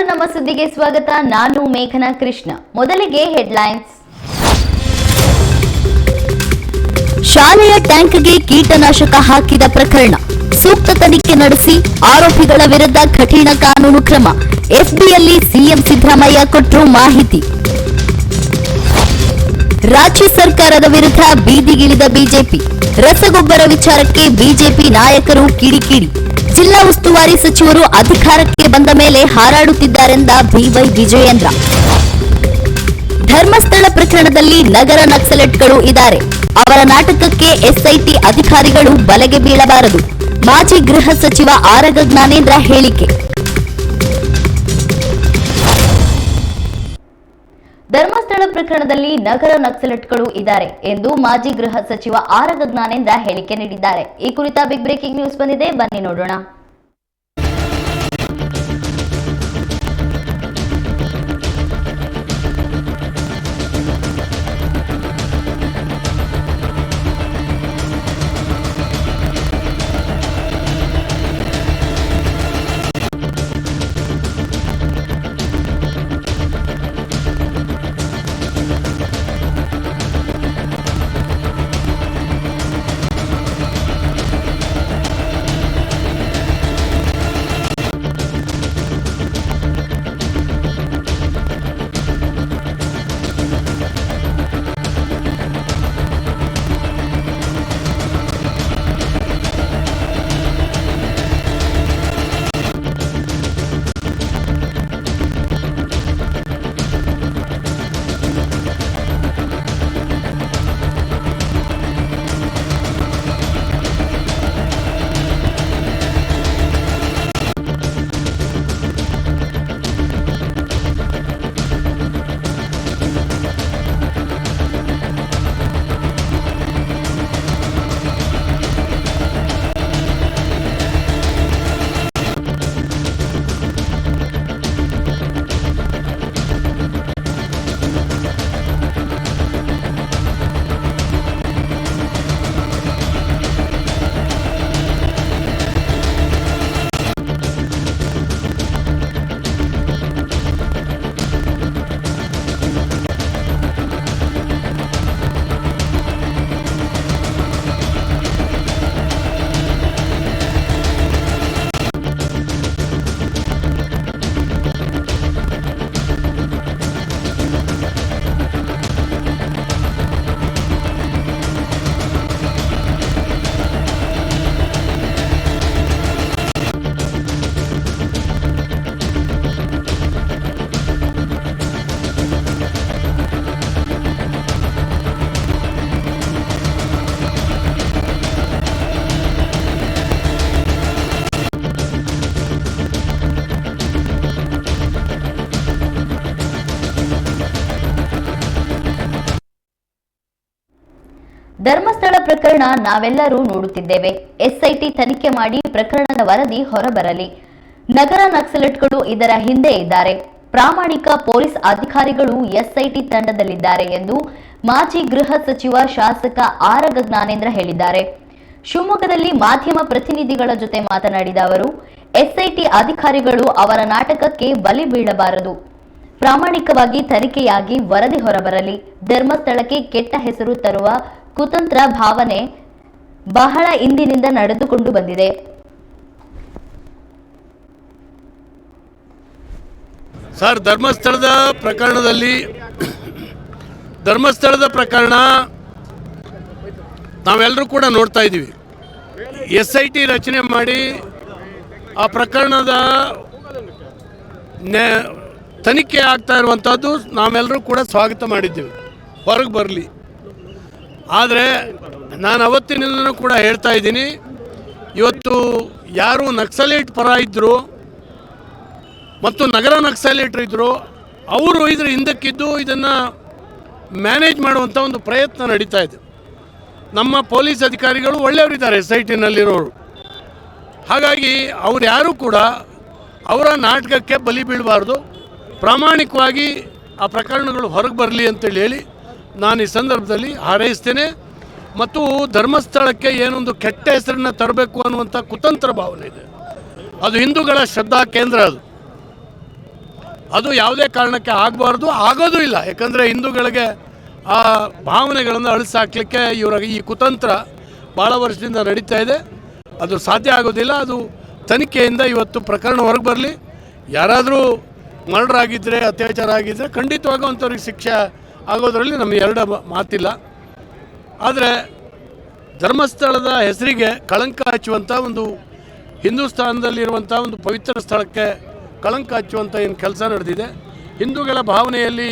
ನಮ್ಮ ಸುದ್ದಿಗೆ ಸ್ವಾಗತ. ನಾನು ಮೇಘನಾ ಕೃಷ್ಣ. ಮೊದಲಿಗೆ ಹೆಡ್ಲೈನ್ಸ್. ಶಾಲೆಯ ಟ್ಯಾಂಕ್ಗೆ ಕೀಟನಾಶಕ ಹಾಕಿದ ಪ್ರಕರಣ ಸೂಕ್ತ ತನಿಖೆ ನಡೆಸಿ ಆರೋಪಿಗಳ ವಿರುದ್ಧ ಕಠಿಣ ಕಾನೂನು ಕ್ರಮ. ಎಫ್ಬಿಯಲ್ಲಿ ಸಿಎಂ ಸಿದ್ದರಾಮಯ್ಯ ಕೊಟ್ಟರು ಮಾಹಿತಿ. ರಾಜ್ಯ ಸರ್ಕಾರದ ವಿರುದ್ಧ ಬೀದಿಗಿಳಿದ ಬಿಜೆಪಿ. ರಸಗೊಬ್ಬರ ವಿಚಾರಕ್ಕೆ ಬಿಜೆಪಿ ನಾಯಕರು ಕಿಡಿಕಿಡಿ. ಜಿಲ್ಲಾ ಉಸ್ತುವಾರಿ ಸಚಿವರು ಅಧಿಕಾರಕ್ಕೆ ಬಂದ ಮೇಲೆ ಹಾರಾಡುತ್ತಿದ್ದಾರೆಂದ ಬಿವೈ ವಿಜಯೇಂದ್ರ. ಧರ್ಮಸ್ಥಳ ಪ್ರಕರಣದಲ್ಲಿ ನಗರ ನಕ್ಸಲೆಟ್ಗಳು ಇದ್ದಾರೆ. ಅವರ ನಾಟಕಕ್ಕೆ ಎಸ್ಐಟಿ ಅಧಿಕಾರಿಗಳು ಬಲೆಗೆ ಬೀಳಬಾರದು. ಮಾಜಿ ಗೃಹ ಸಚಿವ ಆರಗ ಜ್ಞಾನೇಂದ್ರ ಹೇಳಿಕೆ. ಧರ್ಮಸ್ಥಳ ಪ್ರಕರಣದಲ್ಲಿ ನಗರ ನಕ್ಸಲೆಟ್ಗಳು ಇದ್ದಾರೆ ಎಂದು ಮಾಜಿ ಗೃಹ ಸಚಿವ ಆರಗ ಜ್ಞಾನೇಂದ್ರ ಹೇಳಿಕೆ ನೀಡಿದ್ದಾರೆ. ಈ ಕುರಿತ ಬಿಗ್ ಬ್ರೇಕಿಂಗ್ ನ್ಯೂಸ್ ಬಂದಿದೆ, ಬನ್ನಿ ನೋಡೋಣ. ಧರ್ಮಸ್ಥಳ ಪ್ರಕರಣ ನಾವೆಲ್ಲರೂ ನೋಡುತ್ತಿದ್ದೇವೆ. ಎಸ್ಐಟಿ ತನಿಖೆ ಮಾಡಿ ಪ್ರಕರಣದ ವರದಿ ಹೊರಬರಲಿ. ನಗರ ನಕ್ಸಲೆಟ್ಗಳು ಇದರ ಹಿಂದೆ ಇದ್ದಾರೆ. ಪ್ರಾಮಾಣಿಕ ಪೊಲೀಸ್ ಅಧಿಕಾರಿಗಳು ಎಸ್ಐಟಿ ತಂಡದಲ್ಲಿದ್ದಾರೆ ಎಂದು ಮಾಜಿ ಗೃಹ ಸಚಿವ ಶಾಸಕ ಆರಗ ಜ್ಞಾನೇಂದ್ರ ಹೇಳಿದ್ದಾರೆ. ಶಿವಮೊಗ್ಗದಲ್ಲಿ ಮಾಧ್ಯಮ ಪ್ರತಿನಿಧಿಗಳ ಜೊತೆ ಮಾತನಾಡಿದ ಅವರು, ಎಸ್ಐಟಿ ಅಧಿಕಾರಿಗಳು ಅವರ ನಾಟಕಕ್ಕೆ ಬಲಿ ಬೀಳಬಾರದು. ಪ್ರಾಮಾಣಿಕವಾಗಿ ತನಿಖೆಯಾಗಿ ವರದಿ ಹೊರಬರಲಿ. ಧರ್ಮಸ್ಥಳಕ್ಕೆ ಕೆಟ್ಟ ಹೆಸರು ತರುವ ಕುತಂತ್ರ ಭಾವನೆ ಬಹಳ ಇಂದಿನಿಂದ ನಡೆದುಕೊಂಡು ಬಂದಿದೆ. ಸರ್, ಧರ್ಮಸ್ಥಳದ ಪ್ರಕರಣ ನಾವೆಲ್ಲರೂ ಕೂಡ ನೋಡ್ತಾ ಇದ್ದೀವಿ. SIT ರಚನೆ ಮಾಡಿ ಆ ಪ್ರಕರಣದ ತನಿಖೆ ಆಗ್ತಾ ಇರುವಂಥದ್ದು ನಾವೆಲ್ಲರೂ ಕೂಡ ಸ್ವಾಗತ ಮಾಡಿದ್ದೀವಿ, ಹೊರಗೆ ಬರಲಿ. ಆದರೆ ನಾನು ಅವತ್ತಿನಿಂದಲೂ ಕೂಡ ಹೇಳ್ತಾ ಇದ್ದೀನಿ, ಇವತ್ತು ಯಾರು ನಕ್ಸಲೈಟ್ ಪರ ಇದ್ದರು ಮತ್ತು ನಗರ ನಕ್ಸಲೈಟ್ರು ಇದ್ದರು, ಅವರು ಇದ್ರ ಹಿಂದಕ್ಕಿದ್ದು ಇದನ್ನು ಮ್ಯಾನೇಜ್ ಮಾಡುವಂಥ ಒಂದು ಪ್ರಯತ್ನ ನಡೀತಾ ಇದೆ. ನಮ್ಮ ಪೊಲೀಸ್ ಅಧಿಕಾರಿಗಳು ಒಳ್ಳೆಯವರಿದ್ದಾರೆ SITನಲ್ಲಿರೋರು. ಹಾಗಾಗಿ ಅವ್ರು ಯಾರೂ ಕೂಡ ಅವರ ನಾಟಕಕ್ಕೆ ಬಲಿ ಬೀಳಬಾರ್ದು. ಪ್ರಾಮಾಣಿಕವಾಗಿ ಆ ಪ್ರಕರಣಗಳು ಹೊರಗೆ ಬರಲಿ ಅಂತೇಳಿ ಹೇಳಿ ನಾನು ಈ ಸಂದರ್ಭದಲ್ಲಿ ಹಾರೈಸ್ತೇನೆ. ಮತ್ತು ಧರ್ಮಸ್ಥಳಕ್ಕೆ ಏನೊಂದು ಕೆಟ್ಟ ಹೆಸರನ್ನು ತರಬೇಕು ಅನ್ನುವಂಥ ಕುತಂತ್ರ ಭಾವನೆ ಇದೆ. ಅದು ಹಿಂದೂಗಳ ಶ್ರದ್ಧಾ ಕೇಂದ್ರ ಅದು. ಅದು ಯಾವುದೇ ಕಾರಣಕ್ಕೆ ಆಗಬಾರ್ದು, ಆಗೋದು ಇಲ್ಲ. ಯಾಕಂದರೆ ಹಿಂದೂಗಳಿಗೆ ಆ ಭಾವನೆಗಳನ್ನು ಅಳಿಸಾಕ್ಲಿಕ್ಕೆ ಇವರ ಈ ಕುತಂತ್ರ ಭಾಳ ವರ್ಷದಿಂದ ನಡೀತಾ ಇದೆ. ಅದು ಸಾಧ್ಯ ಆಗೋದಿಲ್ಲ. ಅದು ತನಿಖೆಯಿಂದ ಇವತ್ತು ಪ್ರಕರಣ ಹೊರಗೆ ಬರಲಿ. ಯಾರಾದರೂ ಮರ್ಡರ್ ಆಗಿದ್ದರೆ, ಅತ್ಯಾಚಾರ ಆಗಿದ್ದರೆ ಖಂಡಿತವಾಗೂ ಅಂಥವ್ರಿಗೆ ಶಿಕ್ಷೆ ಆಗೋದರಲ್ಲಿ ನಮಗೆ ಎರಡು ಮಾತಿಲ್ಲ. ಆದರೆ ಧರ್ಮಸ್ಥಳದ ಹೆಸರಿಗೆ ಕಳಂಕ ಹಚ್ಚುವಂಥ ಒಂದು ಹಿಂದೂಸ್ತಾನದಲ್ಲಿರುವಂಥ ಒಂದು ಪವಿತ್ರ ಸ್ಥಳಕ್ಕೆ ಕಳಂಕ ಹಚ್ಚುವಂಥ ಏನು ಕೆಲಸ ನಡೆದಿದೆ, ಹಿಂದೂಗಳ ಭಾವನೆಯಲ್ಲಿ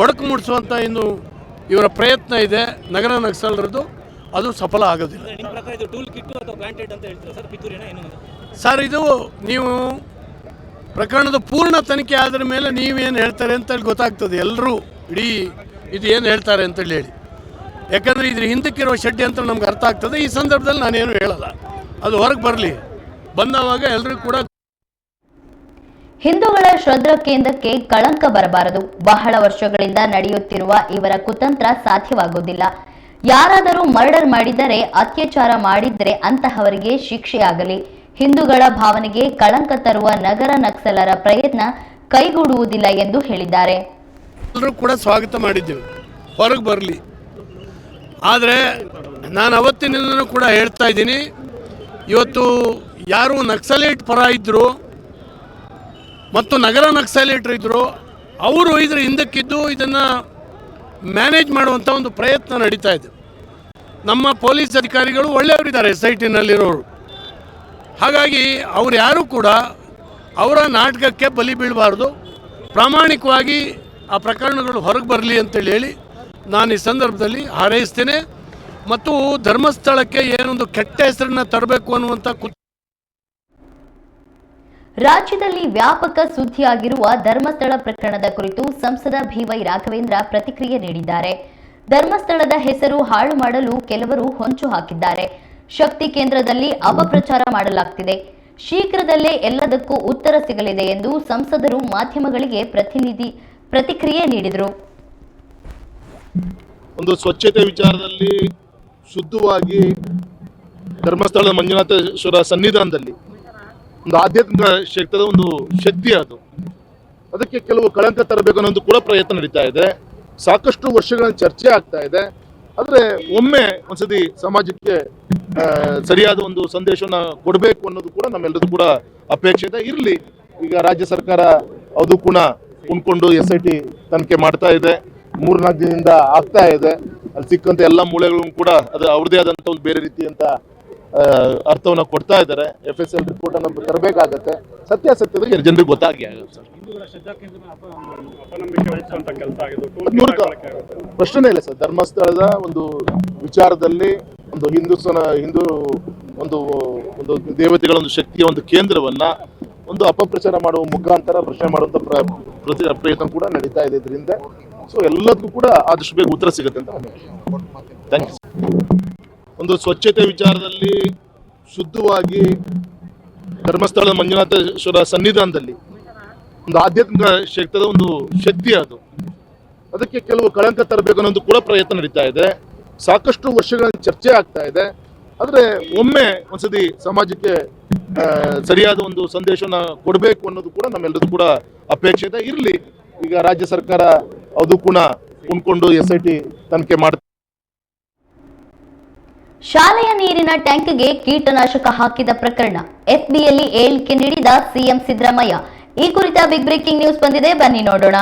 ಒಡಕು ಮೂಡಿಸುವಂಥ ಇನ್ನು ಇವರ ಪ್ರಯತ್ನ ಇದೆ ನಗರ ನಕ್ಸಲರದ್ದು, ಅದು ಸಫಲ ಆಗೋದಿಲ್ಲ. ಸರ್, ಇದು ನೀವು ಪ್ರಕರಣದ ಪೂರ್ಣ ತನಿಖೆ ಆದ ಮೇಲೆ ನೀವೇನು ಹೇಳ್ತಾರೆ ಅಂತೇಳಿ ಗೊತ್ತಾಗ್ತದೆ. ಎಲ್ಲರೂ ಇಡೀ ಇದು ಏನು ಹೇಳ್ತಾರೆ ಅಂತೇಳಿ ಹೇಳಿ. ಯಾಕಂದರೆ ಇದ್ರ ಹಿಂದಕ್ಕಿರೋ ಷಡ್ಯಂತ್ರ ನಮ್ಗೆ ಅರ್ಥ ಆಗ್ತದೆ. ಈ ಸಂದರ್ಭದಲ್ಲಿ ನಾನೇನು ಹೇಳಲ್ಲ, ಅದು ಹೊರಗೆ ಬರಲಿ. ಬಂದವಾಗ ಎಲ್ಲರೂ ಕೂಡ ಹಿಂದೂಗಳ ಶ್ರದ್ಧಾ ಕೇಂದ್ರಕ್ಕೆ ಕಳಂಕ ಬರಬಾರದು. ಬಹಳ ವರ್ಷಗಳಿಂದ ನಡೆಯುತ್ತಿರುವ ಇವರ ಕುತಂತ್ರ ಸಾಧ್ಯವಾಗುವುದಿಲ್ಲ. ಯಾರಾದರೂ ಮರ್ಡರ್ ಮಾಡಿದರೆ, ಅತ್ಯಾಚಾರ ಮಾಡಿದರೆ ಅಂತಹವರಿಗೆ ಶಿಕ್ಷೆಯಾಗಲಿ. ಹಿಂದೂಗಳ ಭಾವನೆಗೆ ಕಳಂಕ ತರುವ ನಗರ ನಕ್ಸಲರ ಪ್ರಯತ್ನ ಕೈಗೂಡುವುದಿಲ್ಲ ಎಂದು ಹೇಳಿದ್ದಾರೆ. ಎಲ್ಲರೂ ಕೂಡ ಸ್ವಾಗತ ಮಾಡಿದ್ದೇವೆ, ಹೊರಗೆ ಬರಲಿ. ಆದರೆ ನಾನು ಅವತ್ತಿನಿಂದನೂ ಕೂಡ ಹೇಳ್ತಾ ಇದ್ದೀನಿ, ಇವತ್ತು ಯಾರು ನಕ್ಸಲೇಟ್ ಪರ ಇದ್ದರು ಮತ್ತು ನಗರ ನಕ್ಸಲೇಟ್ರು ಇದ್ದರು, ಅವರು ಇದ್ರ ಹಿಂದಕ್ಕಿದ್ದು ಇದನ್ನು ಮ್ಯಾನೇಜ್ ಮಾಡುವಂಥ ಒಂದು ಪ್ರಯತ್ನ ನಡೀತಾ ಇದೆ. ನಮ್ಮ ಪೊಲೀಸ್ ಅಧಿಕಾರಿಗಳು ಒಳ್ಳೆಯವರಿದ್ದಾರೆ, SITನಲ್ಲಿರೋರು. ಹಾಗಾಗಿ ಅವ್ರು ಯಾರೂ ಕೂಡ ಅವರ ನಾಟಕಕ್ಕೆ ಬಲಿ ಬೀಳಬಾರ್ದು. ಪ್ರಾಮಾಣಿಕವಾಗಿ ಆ ಪ್ರಕರಣಗಳು ಹೊರಗೆ ಬರಲಿ ಅಂತೇಳಿ ಹೇಳಿ ನಾನು ಈ ಸಂದರ್ಭದಲ್ಲಿ ಹಾರೈಸ್ತೇನೆ. ಮತ್ತು ಧರ್ಮಸ್ಥಳಕ್ಕೆ ಏನೊಂದು ಕೆಟ್ಟ ಹೆಸರನ್ನು ತರಬೇಕು ಅನ್ನುವಂಥ ರಾಜ್ಯದಲ್ಲಿ ವ್ಯಾಪಕ ಸುದ್ದಿಯಾಗಿರುವ ಧರ್ಮಸ್ಥಳ ಪ್ರಕರಣದ ಕುರಿತು ಸಂಸದ BY ರಾಘವೇಂದ್ರ ಪ್ರತಿಕ್ರಿಯೆ ನೀಡಿದ್ದಾರೆ. ಧರ್ಮಸ್ಥಳದ ಹೆಸರು ಹಾಳು ಮಾಡಲು ಕೆಲವರು ಹೊಂಚು ಹಾಕಿದ್ದಾರೆ. ಶಕ್ತಿ ಕೇಂದ್ರದಲ್ಲಿ ಅಪಪ್ರಚಾರ ಮಾಡಲಾಗ್ತಿದೆ. ಶೀಘ್ರದಲ್ಲೇ ಎಲ್ಲದಕ್ಕೂ ಉತ್ತರ ಸಿಗಲಿದೆ ಎಂದು ಸಂಸದರು ಮಾಧ್ಯಮಗಳಿಗೆ ಪ್ರತಿಕ್ರಿಯೆ ನೀಡಿದರು. ಒಂದು ಸ್ವಚ್ಛತೆ ವಿಚಾರದಲ್ಲಿ ಶುದ್ಧವಾಗಿ ಧರ್ಮಸ್ಥಳದ ಮಂಜುನಾಥೇಶ್ವರ ಸನ್ನಿಧಾನದಲ್ಲಿ ಒಂದು ಆಧ್ಯಾತ್ಮಿಕ ಶಕ್ತಿಯ ಒಂದು ಶಕ್ತಿ ಅದು. ಅದಕ್ಕೆ ಕೆಲವು ಕಳಂಕ ತರಬೇಕು ಅನ್ನೋದು ಕೂಡ ಪ್ರಯತ್ನ ನಡೀತಾ ಇದೆ. ಸಾಕಷ್ಟು ವರ್ಷಗಳ ಚರ್ಚೆ ಆಗ್ತಾ ಇದೆ. ಆದರೆ ಒಮ್ಮೆ ಒಂದ್ಸತಿ ಸಮಾಜಕ್ಕೆ ಸರಿಯಾದ ಒಂದು ಸಂದೇಶವನ್ನು ಕೊಡಬೇಕು ಅನ್ನೋದು ಕೂಡ ನಮ್ಮೆಲ್ಲರೂ ಕೂಡ ಅಪೇಕ್ಷೆ ಇರಲಿ. ಈಗ ರಾಜ್ಯ ಸರ್ಕಾರ ಅದು ಕೂಡ ಕುಣ್ಕೊಂಡು SIT ತನಿಖೆ ಮಾಡ್ತಾ ಇದೆ. 3-4 ದಿನದಿಂದ ಆಗ್ತಾ ಇದೆ. ಅಲ್ಲಿ ಸಿಕ್ಕಂತ ಎಲ್ಲ ಮೂಳೆಗಳನ್ನು ಕೂಡ ಅದು ಅವ್ರದೇ ಆದಂಥ ಒಂದು ಬೇರೆ ರೀತಿಯಂತ ಅರ್ಥವನ್ನು ಕೊಡ್ತಾ ಇದ್ದಾರೆ. FSL ರಿಪೋರ್ಟ್ ಅನ್ನು ತರಬೇಕಾಗತ್ತೆ. ಸತ್ಯಾಸತ್ಯದ ಜನರಿಗೆ ಗೊತ್ತಾಗಿ ಆಗುತ್ತೆ. ಪ್ರಶ್ನೆ ಇಲ್ಲ ಸರ್. ಧರ್ಮಸ್ಥಳದ ಒಂದು ವಿಚಾರದಲ್ಲಿ ಒಂದು ಹಿಂದೂ ಒಂದು ದೇವತೆಗಳ ಒಂದು ಶಕ್ತಿಯ ಒಂದು ಕೇಂದ್ರವನ್ನ ಒಂದು ಅಪಪ್ರಚಾರ ಮಾಡುವ ಮುಖಾಂತರ ಪ್ರಶ್ನೆ ಮಾಡುವಂತ ಪ್ರಯತ್ನ ಕೂಡ ನಡೀತಾ ಇದೆ ಇದರಿಂದ. ಸೊ ಎಲ್ಲದಕ್ಕೂ ಕೂಡ ಆದಷ್ಟು ಬೇಗ ಉತ್ತರ ಸಿಗುತ್ತೆ ಅಂತ ಥ್ಯಾಂಕ್ ಯು. ಒಂದು ಸ್ವಚ್ಛತೆ ವಿಚಾರದಲ್ಲಿ ಶುದ್ಧವಾಗಿ ಧರ್ಮಸ್ಥಳದ ಮಂಜುನಾಥೇಶ್ವರ ಸನ್ನಿಧಾನದಲ್ಲಿ ಒಂದು ಆಧ್ಯಾತ್ಮಿಕ ಶಕ್ತಿಯ ಒಂದು ಶಕ್ತಿ ಅದು. ಅದಕ್ಕೆ ಕೆಲವು ಕಳಂಕ ತರಬೇಕು ಅನ್ನೋದು ಕೂಡ ಪ್ರಯತ್ನ ನಡೀತಾ ಇದೆ. ಸಾಕಷ್ಟು ವರ್ಷಗಳ ಚರ್ಚೆ ಆಗ್ತಾ ಇದೆ. ಆದರೆ ಒಮ್ಮೆ ಒಂದ್ಸತಿ ಸಮಾಜಕ್ಕೆ ಸರಿಯಾದ ಒಂದು ಸಂದೇಶವನ್ನು ಕೊಡಬೇಕು ಅನ್ನೋದು ಕೂಡ ನಮ್ಮೆಲ್ಲರೂ ಕೂಡ ಅಪೇಕ್ಷೆ ಇರಲಿ. ಈಗ ರಾಜ್ಯ ಸರ್ಕಾರ ಅದು ಕೂಡ ಕುಣ್ಕೊಂಡು SIT ತನಿಖೆ ಮಾಡ್ತಾ. ಶಾಲೆಯ ನೀರಿನ ಟ್ಯಾಂಕ್ಗೆ ಕೀಟನಾಶಕ ಹಾಕಿದ ಪ್ರಕರಣ FBಯಲ್ಲಿ ಹೇಳಿಕೆ ನೀಡಿದ CM ಸಿದ್ದರಾಮಯ್ಯ. ಈ ಕುರಿತ ಬಿಗ್ ಬ್ರೇಕಿಂಗ್ ನ್ಯೂಸ್ ಬಂದಿದೆ, ಬನ್ನಿ ನೋಡೋಣ.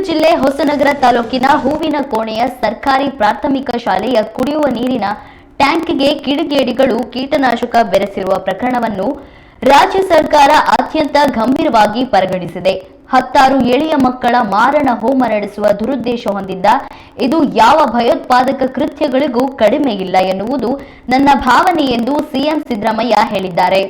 ಜಿಲ್ಲೆ ಹೊಸನಗರ ತಾಲೂಕಿನ ಹೂವಿನ ಕೋಣೆಯ ಸರ್ಕಾರಿ ಪ್ರಾಥಮಿಕ ಶಾಲೆಯ ಕುಡಿಯುವ ನೀರಿನ ಟ್ಯಾಂಕ್ಗೆ ಕಿಡಿಗೇಡಿಗಳು ಕೀಟನಾಶಕ ಬೆರೆಸಿರುವ ಪ್ರಕರಣವನ್ನು ರಾಜ್ಯ ಸರ್ಕಾರ ಅತ್ಯಂತ ಗಂಭೀರವಾಗಿ ಪರಿಗಣಿಸಿದೆ. 10 ಎಳೆಯ ಮಕ್ಕಳ ಮಾರಣ ಹೋಮ ನಡೆಸುವ ದುರುದ್ದೇಶ ಹೊಂದಿದ್ದ ಇದು ಯಾವ ಭಯೋತ್ಪಾದಕ ಕೃತ್ಯಗಳಿಗೂ ಕಡಿಮೆ ಇಲ್ಲ ಎನ್ನುವುದು ನನ್ನ ಭಾವನೆ ಎಂದು ಸಿಎಂ ಸಿದ್ದರಾಮಯ್ಯ ಹೇಳಿದ್ದಾರೆ.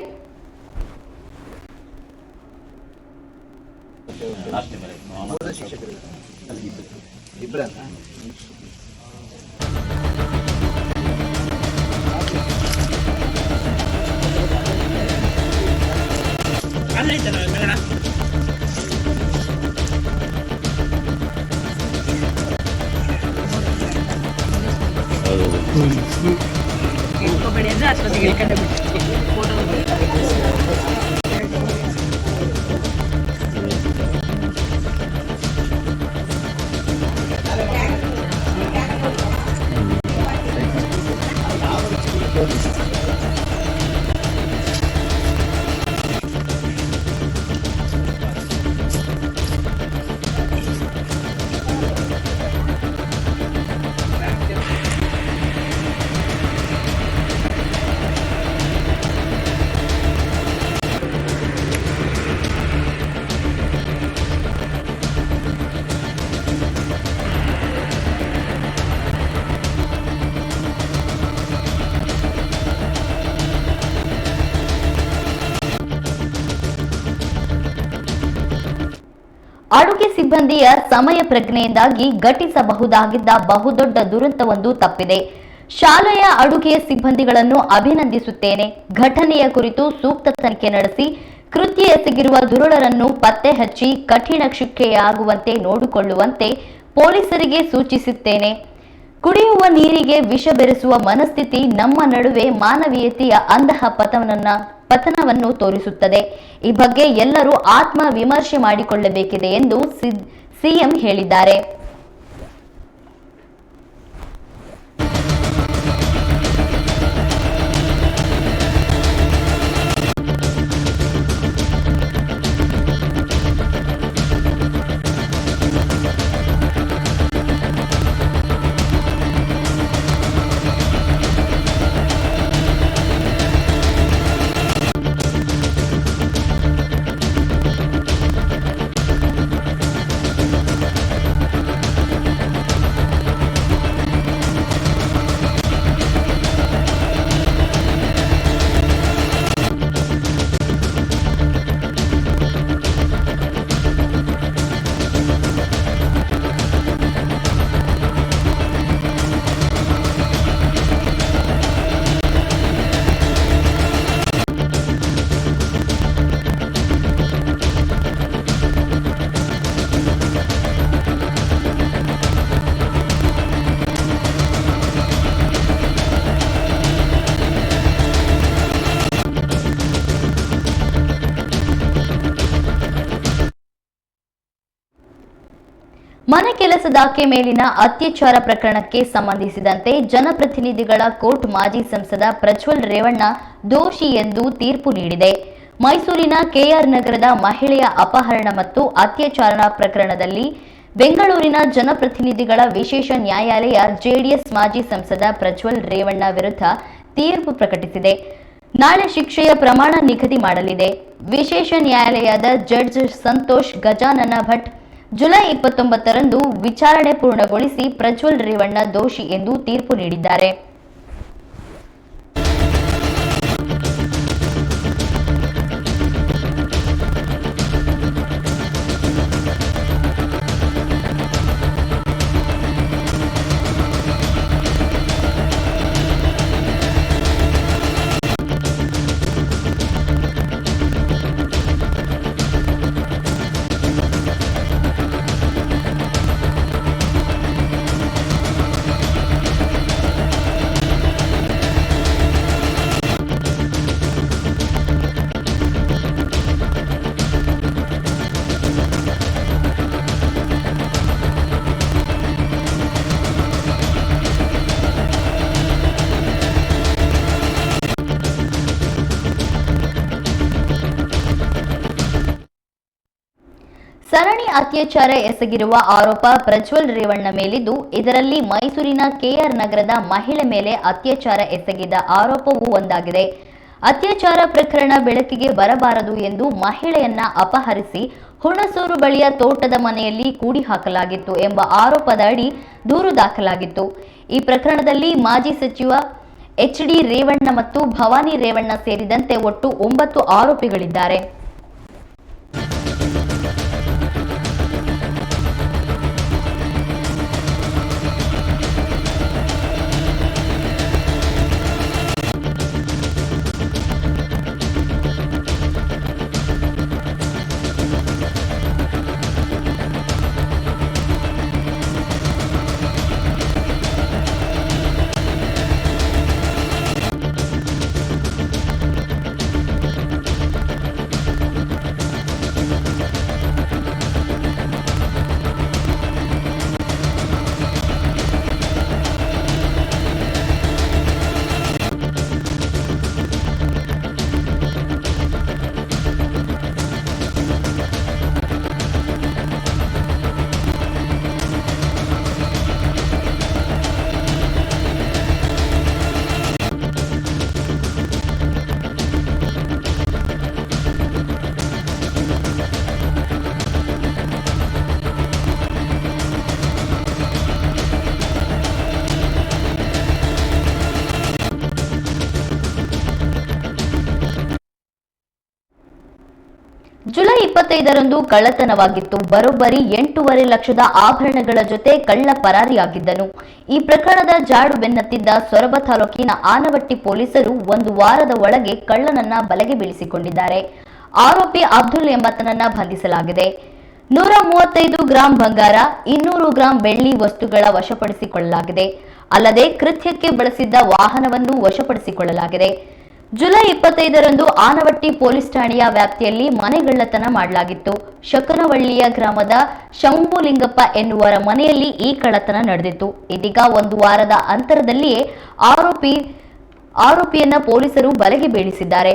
ಅಡುಗೆ ಸಿಬ್ಬಂದಿಯ ಸಮಯ ಪ್ರಜ್ಞೆಯಿಂದಾಗಿ ಘಟಿಸಬಹುದಾಗಿದ್ದ ಬಹುದೊಡ್ಡ ದುರಂತವೊಂದು ತಪ್ಪಿದೆ. ಶಾಲೆಯ ಅಡುಗೆಯ ಸಿಬ್ಬಂದಿಗಳನ್ನು ಅಭಿನಂದಿಸುತ್ತೇನೆ. ಘಟನೆಯ ಕುರಿತು ಸೂಕ್ತ ತನಿಖೆ ನಡೆಸಿ ಕೃತ್ಯ ಎಸಗಿರುವ ದುರುಳರನ್ನು ಪತ್ತೆ ಹಚ್ಚಿ ಕಠಿಣ ಶಿಕ್ಷೆಯಾಗುವಂತೆ ನೋಡಿಕೊಳ್ಳುವಂತೆ ಪೊಲೀಸರಿಗೆ ಸೂಚಿಸುತ್ತೇನೆ. ಕುಡಿಯುವ ನೀರಿಗೆ ವಿಷ ಬೆರೆಸುವ ಮನಸ್ಥಿತಿ ನಮ್ಮ ನಡುವೆ ಮಾನವೀಯತೆಯ ಅಂತಹ ಪತನವನ್ನು ತೋರಿಸುತ್ತದೆ. ಈ ಬಗ್ಗೆ ಎಲ್ಲರೂ ಆತ್ಮ ವಿಮರ್ಶೆ ಮಾಡಿಕೊಳ್ಳಬೇಕಿದೆ ಎಂದು ಸಿಎಂ ಹೇಳಿದ್ದಾರೆ. ಮನೆ ಕೆಲಸದಾಕೆ ಮೇಲಿನ ಅತ್ಯಾಚಾರ ಪ್ರಕರಣಕ್ಕೆ ಸಂಬಂಧಿಸಿದಂತೆ ಜನಪ್ರತಿನಿಧಿಗಳ ಕೋರ್ಟ್ ಮಾಜಿ ಸಂಸದ ಪ್ರಜ್ವಲ್ ರೇವಣ್ಣ ದೋಷಿ ಎಂದು ತೀರ್ಪು ನೀಡಿದೆ. ಮೈಸೂರಿನ ಕೆಆರ್ ನಗರದ ಮಹಿಳೆಯ ಅಪಹರಣ ಮತ್ತು ಅತ್ಯಾಚಾರ ಪ್ರಕರಣದಲ್ಲಿ ಬೆಂಗಳೂರಿನ ಜನಪ್ರತಿನಿಧಿಗಳ ವಿಶೇಷ ನ್ಯಾಯಾಲಯ ಜೆಡಿಎಸ್ ಮಾಜಿ ಸಂಸದ ಪ್ರಜ್ವಲ್ ರೇವಣ್ಣ ವಿರುದ್ಧ ತೀರ್ಪು ಪ್ರಕಟಿಸಿದೆ. ನಾಳೆ ಶಿಕ್ಷೆಯ ಪ್ರಮಾಣ ನಿಗದಿ ಮಾಡಲಿದೆ. ವಿಶೇಷ ನ್ಯಾಯಾಲಯದ ಜಡ್ಜ್ ಸಂತೋಷ್ ಗಜಾನನ ಭಟ್ ಜುಲೈ 29ರಂದು ವಿಚಾರಣೆ ಪೂರ್ಣಗೊಳಿಸಿ ಪ್ರಜ್ವಲ್ ರೇವಣ್ಣ ದೋಷಿ ಎಂದು ತೀರ್ಪು ನೀಡಿದ್ದಾರೆ. ಸರಣಿ ಅತ್ಯಾಚಾರ ಎಸಗಿರುವ ಆರೋಪ ಪ್ರಜ್ವಲ್ ರೇವಣ್ಣ ಮೇಲಿದ್ದು, ಇದರಲ್ಲಿ ಮೈಸೂರಿನ ಕೆಆರ್ ನಗರದ ಮಹಿಳೆ ಮೇಲೆ ಅತ್ಯಾಚಾರ ಎಸಗಿದ ಆರೋಪವೂ ಒಂದಾಗಿದೆ. ಅತ್ಯಾಚಾರ ಪ್ರಕರಣ ಬೆಳಕಿಗೆ ಬರಬಾರದು ಎಂದು ಮಹಿಳೆಯನ್ನ ಅಪಹರಿಸಿ ಹುಣಸೂರು ಬಳಿಯ ತೋಟದ ಮನೆಯಲ್ಲಿ ಕೂಡಿ ಹಾಕಲಾಗಿತ್ತು ಎಂಬ ಆರೋಪದ ಅಡಿ ದೂರು ದಾಖಲಾಗಿತ್ತು. ಈ ಪ್ರಕರಣದಲ್ಲಿ ಮಾಜಿ ಸಚಿವ ಎಚ್.ಡಿ. ರೇವಣ್ಣ ಮತ್ತು ಭವಾನಿ ರೇವಣ್ಣ ಸೇರಿದಂತೆ ಒಟ್ಟು 9 ಆರೋಪಿಗಳಿದ್ದಾರೆ. ಜುಲೈ 25ರಂದು ಕಳ್ಳತನವಾಗಿತ್ತು. ಬರೋಬ್ಬರಿ 8.5 ಲಕ್ಷದ ಆಭರಣಗಳ ಜೊತೆ ಕಳ್ಳ ಪರಾರಿಯಾಗಿದ್ದನು. ಈ ಪ್ರಕರಣದ ಜಾಡು ಬೆನ್ನತ್ತಿದ್ದ ಸೊರಬ ತಾಲೂಕಿನ ಆನವಟ್ಟಿ ಪೊಲೀಸರು 1 ವಾರದ ಒಳಗೆ ಕಳ್ಳನನ್ನ ಬಲೆಗೆ ಬೀಳಿಸಿಕೊಂಡಿದ್ದಾರೆ. ಆರೋಪಿ ಅಬ್ದುಲ್ ಎಂಬಾತನನ್ನ ಬಂಧಿಸಲಾಗಿದೆ. 135 ಗ್ರಾಂ ಬಂಗಾರ, 200 ಗ್ರಾಂ ಬೆಳ್ಳಿ ವಸ್ತುಗಳ ವಶಪಡಿಸಿಕೊಳ್ಳಲಾಗಿದೆ. ಅಲ್ಲದೆ ಕೃತ್ಯಕ್ಕೆ ಬಳಸಿದ್ದ ವಾಹನವನ್ನು ವಶಪಡಿಸಿಕೊಳ್ಳಲಾಗಿದೆ. ಜುಲೈ 25ರಂದು ಆನವಟ್ಟಿ ಪೊಲೀಸ್ ಠಾಣೆಯ ವ್ಯಾಪ್ತಿಯಲ್ಲಿ ಮನೆಗಳ್ಳತನ ಮಾಡಲಾಗಿತ್ತು. ಶಕನವಳ್ಳಿಯ ಗ್ರಾಮದ ಶಂಭುಲಿಂಗಪ್ಪ ಎನ್ನುವರ ಮನೆಯಲ್ಲಿ ಈ ಕಳ್ಳತನ ನಡೆದಿತ್ತು. ಇದೀಗ 1 ವಾರದ ಅಂತರದಲ್ಲಿಯೇ ಆರೋಪಿಯನ್ನ ಪೊಲೀಸರು ಬಲೆಗೆ ಬೀಳಿಸಿದ್ದಾರೆ.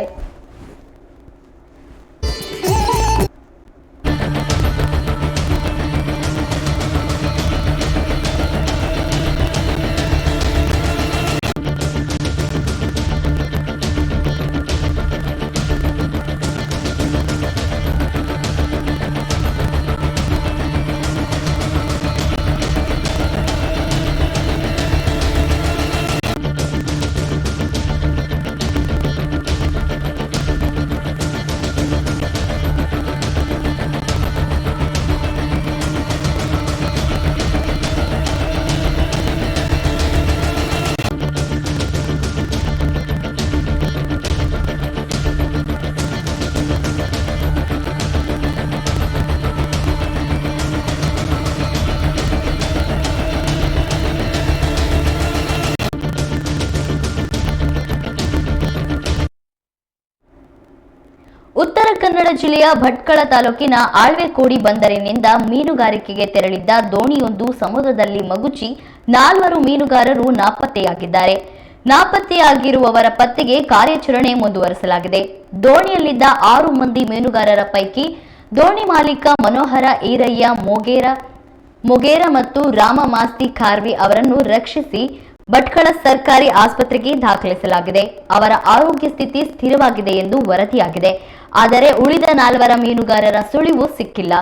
ಉತ್ತರ ಕನ್ನಡ ಜಿಲ್ಲೆಯ ಭಟ್ಕಳ ತಾಲೂಕಿನ ಆಳ್ವೆಕೋಡಿ ಬಂದರಿನಿಂದ ಮೀನುಗಾರಿಕೆಗೆ ತೆರಳಿದ್ದ ದೋಣಿಯೊಂದು ಸಮುದ್ರದಲ್ಲಿ ಮಗುಚಿ 4 ಮೀನುಗಾರರು ನಾಪತ್ತೆಯಾಗಿದ್ದಾರೆ. ನಾಪತ್ತೆಯಾಗಿರುವವರ ಪತ್ತೆಗೆ ಕಾರ್ಯಾಚರಣೆ ಮುಂದುವರಿಸಲಾಗಿದೆ. ದೋಣಿಯಲ್ಲಿದ್ದ 6 ಮಂದಿ ಮೀನುಗಾರರ ಪೈಕಿ ದೋಣಿ ಮಾಲೀಕ ಮನೋಹರ ಈರಯ್ಯ ಮೊಗೇರ ಮತ್ತು ರಾಮ ಮಾಸ್ತಿ ಖಾರ್ವಿ ಅವರನ್ನು ರಕ್ಷಿಸಿ ಭಟ್ಕಳ ಸರ್ಕಾರಿ ಆಸ್ಪತ್ರೆಗೆ ದಾಖಲಿಸಲಾಗಿದೆ. ಅವರ ಆರೋಗ್ಯ ಸ್ಥಿತಿ ಸ್ಥಿರವಾಗಿದೆ ಎಂದು ವರದಿಯಾಗಿದೆ. ಆದರೆ ಉಳಿದ 4 ಮೀನುಗಾರರ ಸುಳಿವು ಸಿಕ್ಕಿಲ್ಲ.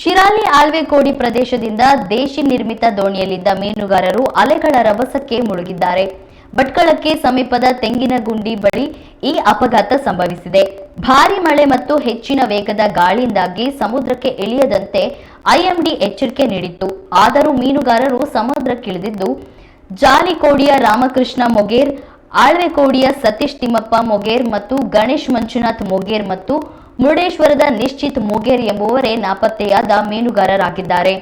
ಶಿರಾಲಿ ಆಳ್ವೆಕೋಡಿ ಪ್ರದೇಶದಿಂದ ದೇಶಿ ನಿರ್ಮಿತ ದೋಣಿಯಲ್ಲಿದ್ದ ಮೀನುಗಾರರು ಅಲೆಗಳ ರಭಸಕ್ಕೆ ಮುಳುಗಿದ್ದಾರೆ. ಭಟ್ಕಳಕ್ಕೆ ಸಮೀಪದ ತೆಂಗಿನಗುಂಡಿ ಬಳಿ ಈ ಅಪಘಾತ ಸಂಭವಿಸಿದೆ. ಭಾರೀ ಮಳೆ ಮತ್ತು ಹೆಚ್ಚಿನ ವೇಗದ ಗಾಳಿಯಿಂದಾಗಿ ಸಮುದ್ರಕ್ಕೆ ಇಳಿಯದಂತೆ ಐಎಂಡಿ ಎಚ್ಚರಿಕೆ ನೀಡಿತ್ತು. ಆದರೂ ಮೀನುಗಾರರು ಸಮುದ್ರಕ್ಕಿಳಿದಿದ್ದು ಜಾಲಿಕೋಡಿಯ ರಾಮಕೃಷ್ಣ ಮೊಗೇರ್, ಆಳ್ವೆಕೋಡಿಯ ಸತೀಶ್ ತಿಮ್ಮಪ್ಪ ಮೊಗೇರ್ ಮತ್ತು ಗಣೇಶ್ ಮಂಜುನಾಥ್ ಮೊಗೇರ್ ಮತ್ತು ಮುರುಡೇಶ್ವರದ ನಿಶ್ಚಿತ್ ಮೊಗೇರ್ ಎಂಬುವರೇ ನಾಪತ್ತೆಯಾದ ಮೀನುಗಾರರಾಗಿದ್ದಾರೆ.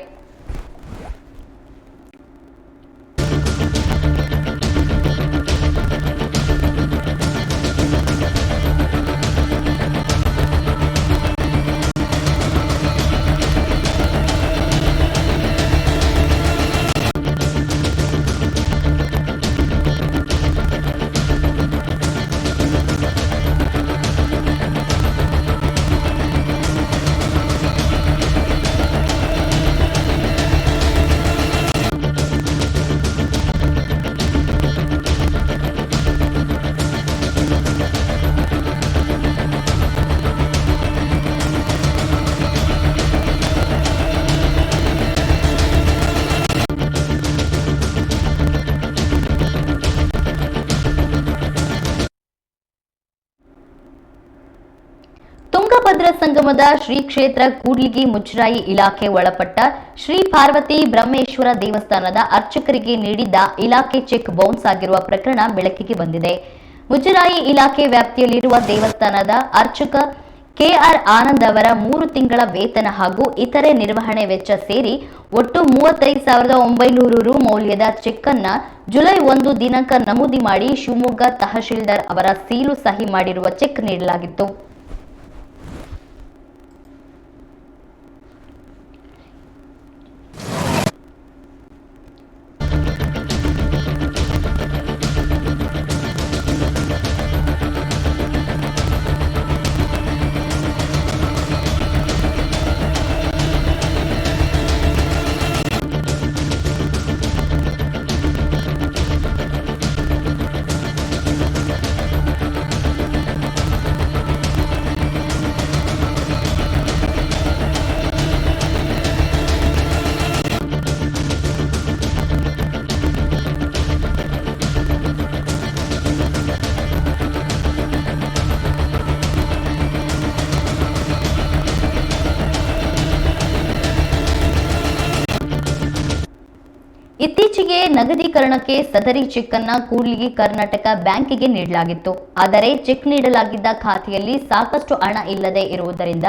ತುಂಗಭದ್ರಾ ಸಂಗಮದ ಶ್ರೀ ಕ್ಷೇತ್ರ ಕೂಡ್ಲಿಗಿ ಮುಜರಾಯಿ ಇಲಾಖೆ ಒಳಪಟ್ಟ ಶ್ರೀ ಪಾರ್ವತಿ ಬ್ರಹ್ಮೇಶ್ವರ ದೇವಸ್ಥಾನದ ಅರ್ಚಕರಿಗೆ ನೀಡಿದ್ದ ಇಲಾಖೆ ಚೆಕ್ ಬೌನ್ಸ್ ಆಗಿರುವ ಪ್ರಕರಣ ಬೆಳಕಿಗೆ ಬಂದಿದೆ. ಮುಜರಾಯಿ ಇಲಾಖೆ ವ್ಯಾಪ್ತಿಯಲ್ಲಿರುವ ದೇವಸ್ಥಾನದ ಅರ್ಚಕ ಕೆಆರ್ ಆನಂದ್ ಅವರ 3 ತಿಂಗಳ ವೇತನ ಹಾಗೂ ಇತರೆ ನಿರ್ವಹಣೆ ವೆಚ್ಚ ಸೇರಿ ಒಟ್ಟು 35,900 ರು ಮೌಲ್ಯದ ಚೆಕ್ ಅನ್ನ ಜುಲೈ 1 ದಿನಾಂಕ ನಮೂದಿ ಮಾಡಿ ಶಿವಮೊಗ್ಗ ತಹಶೀಲ್ದಾರ್ ಅವರ ಸೀಲು ಸಹಿ ಮಾಡಿರುವ ಚೆಕ್ ನೀಡಲಾಗಿತ್ತು. ಇತ್ತೀಚೆಗೆ ನಗದೀಕರಣಕ್ಕೆ ಸದರಿ ಚೆಕ್ ಅನ್ನ ಕೂಡ್ಲಿಗಿ ಕರ್ನಾಟಕ ಬ್ಯಾಂಕಿಗೆ ನೀಡಲಾಗಿತ್ತು. ಆದರೆ ಚೆಕ್ ನೀಡಲಾಗಿದ್ದ ಖಾತೆಯಲ್ಲಿ ಸಾಕಷ್ಟು ಹಣ ಇಲ್ಲದೆ ಇರುವುದರಿಂದ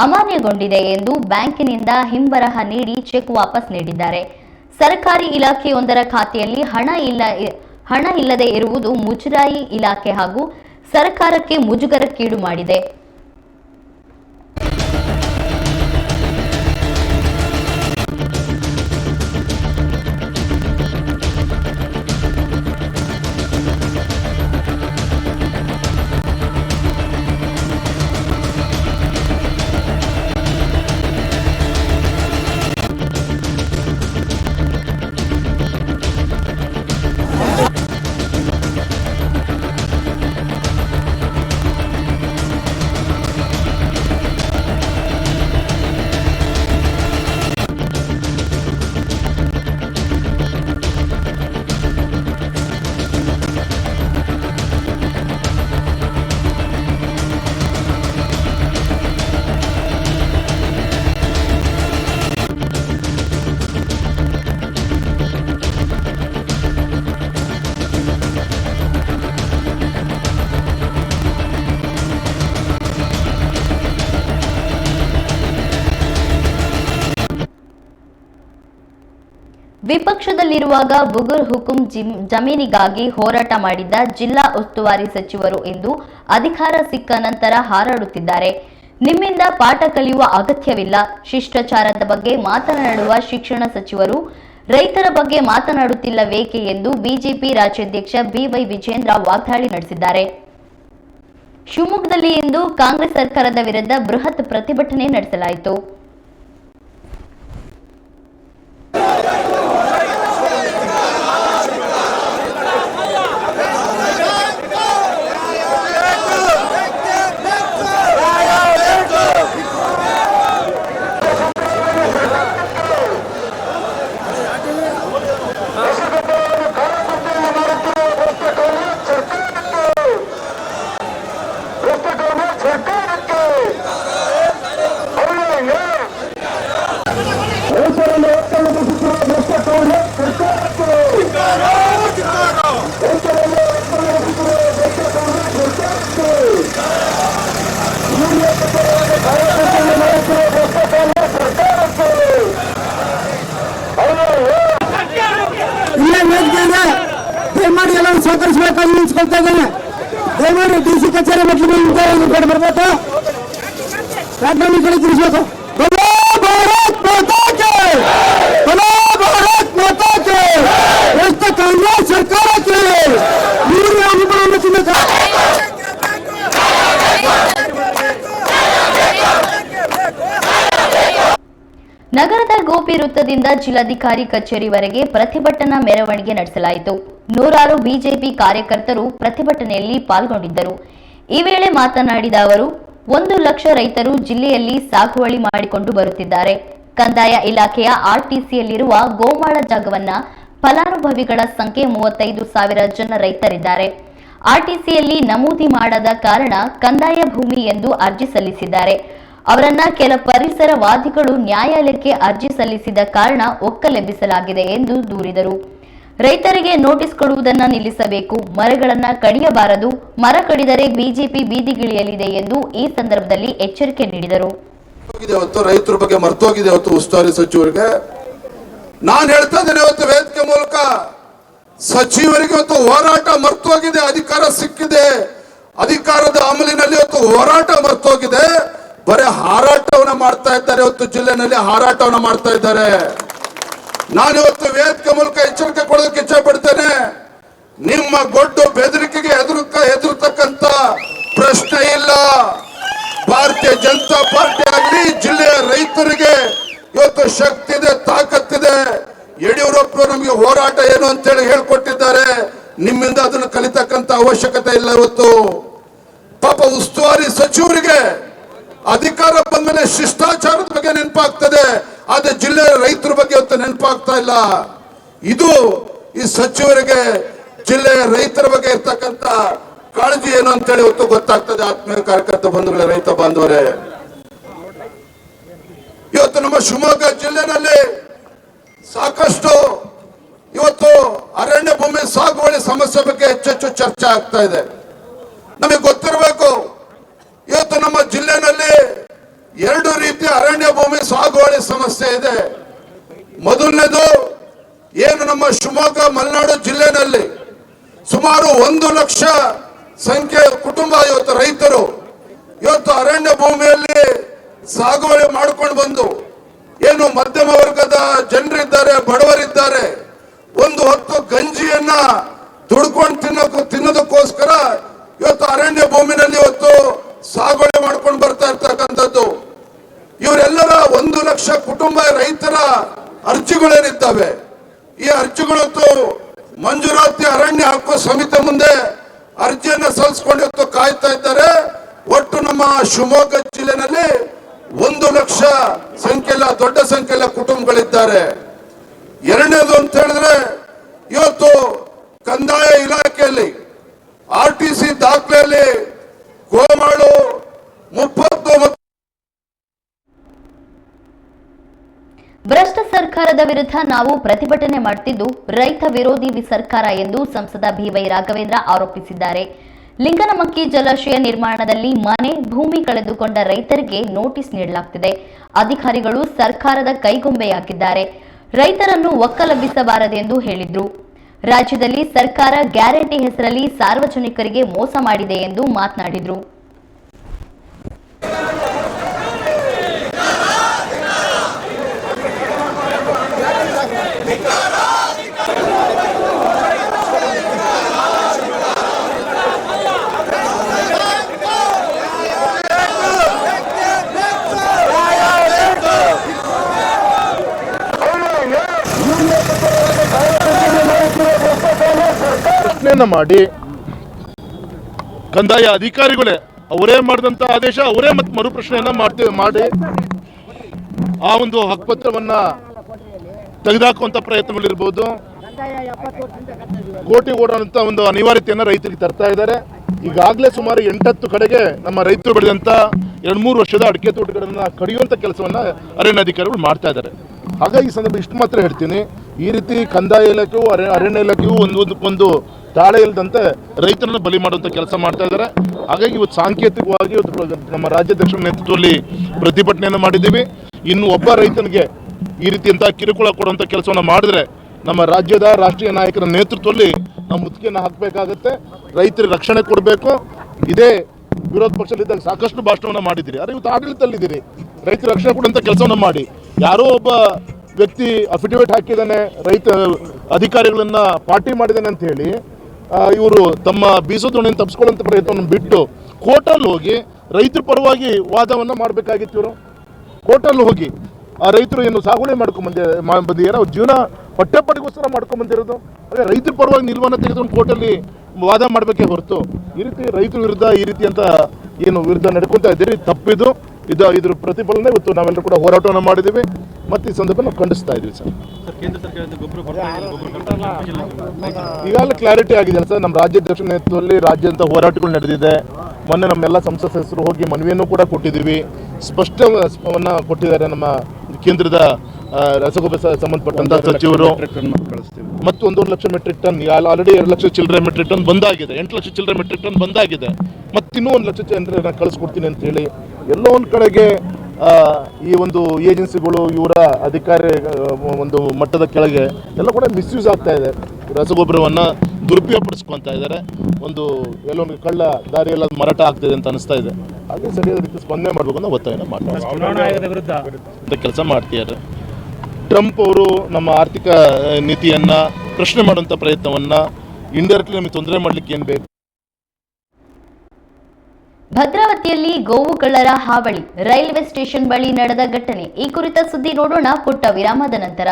ಅಮಾನ್ಯಗೊಂಡಿದೆ ಎಂದು ಬ್ಯಾಂಕಿನಿಂದ ಹಿಂಬರಹ ನೀಡಿ ಚೆಕ್ ವಾಪಸ್ ನೀಡಿದ್ದಾರೆ. ಸರ್ಕಾರಿ ಇಲಾಖೆಯೊಂದರ ಖಾತೆಯಲ್ಲಿ ಹಣ ಇಲ್ಲದೆ ಇರುವುದು ಮುಜರಾಯಿ ಇಲಾಖೆ ಹಾಗೂ ಸರ್ಕಾರಕ್ಕೆ ಮುಜುಗರಕ್ಕೀಡು ಮಾಡಿದೆ. ವಿಪಕ್ಷದಲ್ಲಿರುವಾಗ ಬುಗುರ್ ಹುಕುಂ ಜಮೀನಿಗಾಗಿ ಹೋರಾಟ ಮಾಡಿದ್ದ ಜಿಲ್ಲಾ ಉಸ್ತುವಾರಿ ಸಚಿವರು ಇಂದು ಅಧಿಕಾರ ಸಿಕ್ಕ ನಂತರ ಹಾರಾಡುತ್ತಿದ್ದಾರೆ. ನಿಮ್ಮಿಂದ ಪಾಠ ಕಲಿಯುವ ಅಗತ್ಯವಿಲ್ಲ. ಶಿಷ್ಟಾಚಾರದ ಬಗ್ಗೆ ಮಾತನಾಡುವ ಶಿಕ್ಷಣ ಸಚಿವರು ರೈತರ ಬಗ್ಗೆ ಮಾತನಾಡುತ್ತಿಲ್ಲವೇಕೆ ಎಂದು ಬಿಜೆಪಿ ರಾಜ್ಯಾಧ್ಯಕ್ಷ ಬಿವೈ ವಿಜೇಂದ್ರ ವಾಗ್ದಾಳಿ ನಡೆಸಿದ್ದಾರೆ. ಶಿವಮೊಗ್ಗದಲ್ಲಿ ಇಂದು ಕಾಂಗ್ರೆಸ್ ಸರ್ಕಾರದ ವಿರುದ್ಧ ಬೃಹತ್ ಪ್ರತಿಭಟನೆ ನಡೆಸಲಾಯಿತು. ಬೇಕಾಗಿ ನಿಲ್ಸ್ಕೊಳ್ತಾ ಇದ್ದೇನೆ. ದಯಮಾಡಿ DC ಕಚೇರಿ ಮೆಟ್ಟಿಲು ಬರಬೇಕು. ರಾಜ್ಯದಲ್ಲಿ ಕಡೆ ತಿರುಗಬೇಕು. बोलो भारत माता के, बोलो भारत माता के. ಎಷ್ಟು ಕಾಂಗ್ರೆಸ್ ಸರ್ಕಾರಕ್ಕೆ ನೀರು ಅನುದಾನ ತಿನ್ನಕ ನಗರದ ಗೋಪಿ ವೃತ್ತದಿಂದ ಜಿಲ್ಲಾಧಿಕಾರಿ ಕಚೇರಿವರೆಗೆ ಪ್ರತಿಭಟನಾ ಮೆರವಣಿಗೆ ನಡೆಸಲಾಯಿತು. ನೂರಾರು ಬಿಜೆಪಿ ಕಾರ್ಯಕರ್ತರು ಪ್ರತಿಭಟನೆಯಲ್ಲಿ ಪಾಲ್ಗೊಂಡಿದ್ದರು. ಈ ವೇಳೆ ಮಾತನಾಡಿದ ಅವರು, 1 ಲಕ್ಷ ರೈತರು ಜಿಲ್ಲೆಯಲ್ಲಿ ಸಾಗುವಳಿ ಮಾಡಿಕೊಂಡು ಬರುತ್ತಿದ್ದಾರೆ. ಕಂದಾಯ ಇಲಾಖೆಯ ಆರ್ಟಿಸಿಯಲ್ಲಿರುವ ಗೋಮಾಳ ಜಾಗವನ್ನ ಫಲಾನುಭವಿಗಳ ಸಂಖ್ಯೆ 35,000 ಜನ ರೈತರಿದ್ದಾರೆ. ಆರ್ಟಿಸಿಯಲ್ಲಿ ನಮೂದಿ ಮಾಡದ ಕಾರಣ ಕಂದಾಯ ಭೂಮಿ ಎಂದು ಅರ್ಜಿ ಸಲ್ಲಿಸಿದ್ದಾರೆ. ಅವರನ್ನ ಕೆಲ ಪರಿಸರವಾದಿಗಳು ನ್ಯಾಯಾಲಯಕ್ಕೆ ಅರ್ಜಿ ಸಲ್ಲಿಸಿದ ಕಾರಣ ಒಕ್ಕಲೆಬ್ಬಿಸಲಾಗಿದೆ ಎಂದು ದೂರಿದರು. ರೈತರಿಗೆ ನೋಟಿಸ್ ಕೊಡುವುದನ್ನು ನಿಲ್ಲಿಸಬೇಕು, ಮರಗಳನ್ನು ಕಡಿಯಬಾರದು, ಮರ ಕಡಿದರೆ ಬಿಜೆಪಿ ಬೀದಿಗಿಳಿಯಲಿದೆ ಎಂದು ಈ ಸಂದರ್ಭದಲ್ಲಿ ಎಚ್ಚರಿಕೆ ನೀಡಿದರು. ರೈತರ ಬಗ್ಗೆ ಮರ್ತೋಗಿದೆ ಉಸ್ತುವಾರಿ ಸಚಿವರಿಗೆ ನಾನು ಹೇಳ್ತಾ ಇದ್ದೇನೆ. ಇವತ್ತು ವೇದಿಕೆ ಮೂಲಕ ಸಚಿವರಿಗೆ ಹೋರಾಟ ಮರ್ತೋಗಿದೆ. ಅಧಿಕಾರ ಸಿಕ್ಕಿದೆ, ಅಧಿಕಾರದ ಅಮಲಿನಲ್ಲಿ ಹೋರಾಟ ಮರ್ತೋಗಿದೆ. ಬರೀ ಹಾರಾಟವನ್ನ ಮಾಡ್ತಾ ಇದ್ದಾರೆ. ಜಿಲ್ಲೆನಲ್ಲಿ ಹಾರಾಟವನ್ನ ಮಾಡ್ತಾ ಇದ್ದಾರೆ. ನಾನಿವತ್ತು ವೇದಿಕೆ ಮೂಲಕ ಎಚ್ಚರಿಕೆ ಕೊಡೋದಕ್ಕೆ ಇಚ್ಛೆ ಪಡ್ತೇನೆ. ನಿಮ್ಮ ಗೊಡ್ಡು ಬೆದರಿಕೆಗೆ ಹೆದರ್ತಕ್ಕಂತ ಪ್ರಶ್ನೆ ಇಲ್ಲ. ಭಾರತೀಯ ಜನತಾ ಪಾರ್ಟಿ ಆಗಲಿ ಜಿಲ್ಲೆಯ ರೈತರಿಗೆ ಇವತ್ತು ಶಕ್ತಿ ಇದೆ, ತಾಕತ್ತಿದೆ. ಯಡಿಯೂರಪ್ಪರು ನಮಗೆ ಹೋರಾಟ ಏನು ಅಂತೇಳಿ ಹೇಳ್ಕೊಟ್ಟಿದ್ದಾರೆ. ನಿಮ್ಮಿಂದ ಅದನ್ನು ಕಲಿತಕ್ಕಂತ ಅವಶ್ಯಕತೆ ಇಲ್ಲ. ಇವತ್ತು ಪಾಪ ಉಸ್ತುವಾರಿ ಸಚಿವರಿಗೆ ಅಧಿಕಾರ ಬಂದ್ಮೇಲೆ ಶಿಷ್ಟಾಚಾರದ ಬಗ್ಗೆ ನೆನಪಾಗ್ತದೆ, ಆದ್ರೆ ಜಿಲ್ಲೆಯ ರೈತರ ಬಗ್ಗೆ ಇವತ್ತು ನೆನಪಾಗ್ತಾ ಇಲ್ಲ. ಇದು ಈ ಸಚಿವರಿಗೆ ಜಿಲ್ಲೆಯ ರೈತರ ಬಗ್ಗೆ ಇರ್ತಕ್ಕಂಥ ಕಾಳಜಿ ಏನು ಅಂತೇಳಿ ಇವತ್ತು ಗೊತ್ತಾಗ್ತದೆ. ಆತ್ಮೀಯ ಕಾರ್ಯಕರ್ತ ಬಂಧುಗಳೇ, ರೈತ ಬಾಂಧವರೇ, ಇವತ್ತು ನಮ್ಮ ಶಿವಮೊಗ್ಗ ಜಿಲ್ಲೆನಲ್ಲಿ ಸಾಕಷ್ಟು ಇವತ್ತು ಅರಣ್ಯ ಭೂಮಿ ಸಾಗುವಳಿ ಸಮಸ್ಯೆ ಬಗ್ಗೆ ಹೆಚ್ಚೆಚ್ಚು ಚರ್ಚೆ ಆಗ್ತಾ ಇದೆ. ನಮಗೆ ಗೊತ್ತಿರಬೇಕು, ಇವತ್ತು ನಮ್ಮ ಜಿಲ್ಲೆನಲ್ಲಿ 2 ರೀತಿಯ ಅರಣ್ಯ ಭೂಮಿ ಸಾಗುವಳಿ ಸಮಸ್ಯೆ ಇದೆ. ಮೊದಲನೇದು ಏನು ನಮ್ಮ ಶಿವಮೊಗ್ಗ ಮಲೆನಾಡು ಜಿಲ್ಲೆನಲ್ಲಿ ಸುಮಾರು 1 ಲಕ್ಷ ಸಂಖ್ಯೆಯ ಕುಟುಂಬ ಇವತ್ತು ರೈತರು ಇವತ್ತು ಅರಣ್ಯ ಭೂಮಿಯಲ್ಲಿ ಸಾಗುವಳಿ ಮಾಡ್ಕೊಂಡು ಬಂದು ಏನು ಮಧ್ಯಮ ವರ್ಗದ ಜನರಿದ್ದಾರೆ, ಬಡವರಿದ್ದಾರೆ, ಒಂದು ಹೊತ್ತು ಗಂಜಿಯನ್ನ ದುಡ್ಕೊಂಡು ತಿನ್ನೋದಕ್ಕೋಸ್ಕರ ಇವತ್ತು ಅರಣ್ಯ ಭೂಮಿನಲ್ಲಿ ಇವತ್ತು ಸಾಗುವಳಿ ಮಾಡ್ಕೊಂಡು ಬರ್ತಾ ಇರ್ತಕ್ಕಂಥದ್ದು. ಇವರೆಲ್ಲರ 1 ಲಕ್ಷ ಕುಟುಂಬ ರೈತರ ಅರ್ಜಿಗಳೇನಿದ್ದಾವೆ, ಈ ಅರ್ಜಿಗಳು ಮಂಜೂರಾತಿ ಅರಣ್ಯ ಹಕ್ಕು ಸಮಿತಿ ಮುಂದೆ ಅರ್ಜಿಯನ್ನ ಸಲ್ಲಿಸಿಕೊಂಡು ಕಾಯ್ತಾ ಇದ್ದಾರೆ. ಒಟ್ಟು ನಮ್ಮ ಶಿವಮೊಗ್ಗ ಜಿಲ್ಲೆನಲ್ಲಿ 1 ಲಕ್ಷ ಸಂಖ್ಯೆಲ್ಲ ದೊಡ್ಡ ಸಂಖ್ಯೆಲ್ಲ ಕುಟುಂಬಗಳಿದ್ದಾರೆ. ಎರಡನೇದು ಅಂತ ಹೇಳಿದ್ರೆ ಇವತ್ತು ಕಂದಾಯ ಇಲಾಖೆಯಲ್ಲಿ RTC ದಾಖಲೆಯಲ್ಲಿ ಗೋಮಾಳು 39 ಭ್ರಷ್ಟ ಸರ್ಕಾರದ ವಿರುದ್ಧ ನಾವು ಪ್ರತಿಭಟನೆ ಮಾಡುತ್ತಿದ್ದು ರೈತ ವಿರೋಧಿ ಸರ್ಕಾರ ಎಂದು ಸಂಸದ BY ರಾಘವೇಂದ್ರ ಆರೋಪಿಸಿದ್ದಾರೆ. ಲಿಂಗನಮಕ್ಕಿ ಜಲಾಶಯ ನಿರ್ಮಾಣದಲ್ಲಿ ಮನೆ ಭೂಮಿ ಕಳೆದುಕೊಂಡ ರೈತರಿಗೆ ನೋಟಿಸ್ ನೀಡಲಾಗುತ್ತಿದೆ. ಅಧಿಕಾರಿಗಳು ಸರ್ಕಾರದ ಕೈಗೊಂಬೆಯಾಗಿದ್ದಾರೆ. ರೈತರನ್ನು ಒಕ್ಕಲೆಬ್ಬಿಸಬಾರದೆಂದು ಹೇಳಿದ್ರು. ರಾಜ್ಯದಲ್ಲಿ ಸರ್ಕಾರ ಗ್ಯಾರಂಟಿ ಹೆಸರಲ್ಲಿ ಸಾರ್ವಜನಿಕರಿಗೆ ಮೋಸ ಮಾಡಿದೆ ಎಂದು ಮಾತನಾಡಿದರು. ಪ್ರಶ್ನೆಯನ್ನ ಮಾಡಿ ಕಂದಾಯ ಅಧಿಕಾರಿಗಳೇ ಅವರೇ ಮಾಡಿದಂತ ಆದೇಶ ಅವರೇ ಮತ್ತೆ ಮರುಪ್ರಶ್ನೆಯನ್ನ ಮಾಡಿ ಆ ಒಂದು ಹಕ್ಕುಪತ್ರವನ್ನ ತೆಗೆದುಹಾಕುವಂತ ಪ್ರಯತ್ನಗಳಿರ್ಬೋದು. ಕೋಟಿ ಓಡುವಂತ ಒಂದು ಅನಿವಾರ್ಯತೆಯನ್ನ ರೈತರಿಗೆ ತರ್ತಾ ಇದ್ದಾರೆ. ಈಗಾಗಲೇ ಸುಮಾರು 8-10 ಕಡೆಗೆ ನಮ್ಮ ರೈತರು ಬೆಳೆದಂತ 2-3 ವರ್ಷದ ಅಡಿಕೆ ತೋಟಗಳನ್ನ ಕಡಿಯುವಂತ ಕೆಲಸವನ್ನ ಅರಣ್ಯಾಧಿಕಾರಿಗಳು ಮಾಡ್ತಾ ಇದ್ದಾರೆ. ಹಾಗಾಗಿ ಈ ಸಂದರ್ಭ ಇಷ್ಟು ಮಾತ್ರ ಹೇಳ್ತೀನಿ, ಈ ರೀತಿ ಕಂದಾಯ ಇಲಾಖೆಯು ಅರಣ್ಯ ಇಲಾಖೆಯು ಒಂದು ತಾಳೆ ಇಲ್ಲದಂತೆ ರೈತರನ್ನು ಬಲಿ ಮಾಡುವಂತ ಕೆಲಸ ಮಾಡ್ತಾ ಇದ್ದಾರೆ. ಹಾಗಾಗಿ ಇವತ್ತು ಸಾಂಕೇತಿಕವಾಗಿ ಇವತ್ತು ನಮ್ಮ ರಾಜ್ಯಾಧ್ಯಕ್ಷರ ನೇತೃತ್ವದಲ್ಲಿ ಪ್ರತಿಭಟನೆಯನ್ನು ಮಾಡಿದ್ದೀವಿ. ಇನ್ನು ಒಬ್ಬ ರೈತನಿಗೆ ಈ ರೀತಿಯಂತ ಕಿರುಕುಳ ಕೊಡುವಂತ ಕೆಲಸವನ್ನ ಮಾಡಿದ್ರೆ ನಮ್ಮ ರಾಜ್ಯದ ರಾಷ್ಟ್ರೀಯ ನಾಯಕರ ನೇತೃತ್ವದಲ್ಲಿ ನಾವು ಮುತ್ತಿಗೆಯನ್ನು ಹಾಕಬೇಕಾಗತ್ತೆ. ರೈತರ ರಕ್ಷಣೆ ಕೊಡಬೇಕು. ಇದೇ ವಿರೋಧ ಪಕ್ಷದಲ್ಲಿದ್ದಾಗ ಸಾಕಷ್ಟು ಭಾಷಣವನ್ನು ಮಾಡಿದ್ದೀರಿ, ಆದರೆ ಇವತ್ತು ಆಡಳಿತದಲ್ಲಿದ್ದೀರಿ, ರೈತರ ರಕ್ಷಣೆ ಕೊಡುವಂಥ ಕೆಲಸವನ್ನು ಮಾಡಿ. ಯಾರೋ ಒಬ್ಬ ವ್ಯಕ್ತಿ ಅಫಿಡವಿಟ್ ಹಾಕಿದ್ದಾನೆ, ರೈತ ಅಧಿಕಾರಿಗಳನ್ನ ಪಾರ್ಟಿ ಮಾಡಿದ್ದಾನೆ ಅಂತ ಹೇಳಿ ಇವರು ತಮ್ಮ ಬೀಸೋದೋಣಿಯನ್ನು ತಪ್ಪಿಸ್ಕೊಳ್ಳುವಂಥ ಪ್ರಯತ್ನವನ್ನು ಬಿಟ್ಟು ಕೋರ್ಟಲ್ಲಿ ಹೋಗಿ ರೈತರ ಪರವಾಗಿ ವಾದವನ್ನು ಮಾಡಬೇಕಾಗಿತ್ತು. ಇವರು ಕೋರ್ಟಲ್ಲಿ ಹೋಗಿ ಆ ರೈತರು ಏನು ಸಾಗುವಳಿ ಬಂದಿದ್ದಾರೆ, ಅವ್ರ ಜೀವನ ಹೊಟ್ಟೆಪಾಡಿಗೋಸ್ಕರ ಮಾಡ್ಕೊಂಡ್ಬಂದಿರೋದು. ಅದೇ ರೈತರ ಪರವಾಗಿ ನಿಲುವನ್ನು ತೆಗೆದುಕೊಂಡು ಕೋರ್ಟಲ್ಲಿ ವಾದ ಮಾಡಬೇಕೇ ಹೊರತು ಈ ರೀತಿ ರೈತರ ವಿರುದ್ಧ ಈ ರೀತಿ ಅಂತ ಏನು ವಿರುದ್ಧ ನಡ್ಕೊತಾ ಇದ್ದೀರಿ, ತಪ್ಪಿದು. ಇದ್ರ ಪ್ರತಿಫಲನೆ ಇವತ್ತು ನಾವೆಲ್ಲರೂ ಕೂಡ ಹೋರಾಟವನ್ನು ಮಾಡಿದ್ದೀವಿ ಮತ್ತು ಈ ಸಂದರ್ಭ ನಾವು ಖಂಡಿಸ್ತಾ ಇದ್ದೀವಿ ಸರ್. ಈಗಾಗಲೇ ಕ್ಲಾರಿಟಿ ಆಗಿದೆ ಸರ್. ನಮ್ಮ ರಾಜ್ಯಾಧ್ಯಕ್ಷ ನೇತೃತ್ವದಲ್ಲಿ ರಾಜ್ಯಾದ್ಯಂತ ಹೋರಾಟಗಳು ನಡೆದಿದೆ. ಮೊನ್ನೆ ನಮ್ಮೆಲ್ಲ ಸಂಸತ್ ಸದಸ್ಯರು ಹೋಗಿ ಮನವಿಯನ್ನು ಕೂಡ ಕೊಟ್ಟಿದ್ದೀವಿ, ಸ್ಪಷ್ಟವನ್ನು ಕೊಟ್ಟಿದ್ದಾರೆ ನಮ್ಮ ಕೇಂದ್ರದ ರಸಗೊಬ್ಬರ ಸಂಬಂಧಪಟ್ಟಂತ ಸಚಿವರು. ಮತ್ತು 1.5 lakh metric ton, already 2 lakh ಚಿಲ್ಲರೆ ಮೆಟ್ರಿಕ್ ಟನ್ ಬಂದಾಗಿದೆ, 8 ಲಕ್ಷ ಚಿಲ್ಲರೆ ಮೆಟ್ರಿಕ್ ಟನ್ ಬಂದಾಗಿದೆ, ಮತ್ತಿನ್ನೂ 1 ಲಕ್ಷ ಚಿಲ್ಲರೆ ಕಳಿಸ್ಕೊಡ್ತೀನಿ ಅಂತ ಹೇಳಿ ಎಲ್ಲೋ ಒಂದು ಕಡೆಗೆ ಈ ಒಂದು ಏಜೆನ್ಸಿಗಳು ಇವರ ಅಧಿಕಾರಿ ಒಂದು ಮಟ್ಟದ ಕೆಳಗೆ ಎಲ್ಲ ಕೂಡ ಮಿಸ್ಯೂಸ್ ಆಗ್ತಾ ಇದೆ. ರಸಗೊಬ್ಬರವನ್ನು ದುರುಪಯೋಗಪಡಿಸ್ಕೊತಾ ಇದ್ದಾರೆ. ಎಲ್ಲೊಂದು ಕಳ್ಳ ದಾರಿಯೆಲ್ಲ ಮಾರಾಟ ಆಗ್ತಿದೆ ಅಂತ ಅನಿಸ್ತಾ ಇದೆ. ಹಾಗೆ ಸರಿಯಾದ ರೀತಿ ಸ್ಪಂದನೆ ಮಾಡಬೇಕು ಅಂತ ಒತ್ತಾಯನ ಮಾಡ್ತಾರೆ, ಕೆಲಸ ಮಾಡ್ತಿದ್ದಾರೆ. ಟ್ರಂಪ್ ಅವರು ನಮ್ಮ ಆರ್ಥಿಕ ನೀತಿಯನ್ನು ಪ್ರಶ್ನೆ ಮಾಡುವಂಥ ಪ್ರಯತ್ನವನ್ನು ಇಂಡೈರೆಕ್ಟ್ಲಿ ನಮಗೆ ತೊಂದರೆ ಮಾಡಲಿಕ್ಕೆ ಏನು ಬೇಕು. ಭದ್ರಾವತಿಯಲ್ಲಿ ಗೋವು ಕಳ್ಳರ ಹಾವಳಿ, ರೈಲ್ವೆ ಸ್ಟೇಷನ್ ಬಳಿ ನಡೆದ ಘಟನೆ. ಈ ಕುರಿತ ಸುದ್ದಿ ನೋಡೋಣ ಪುಟ್ಟ ವಿರಾಮದ ನಂತರ.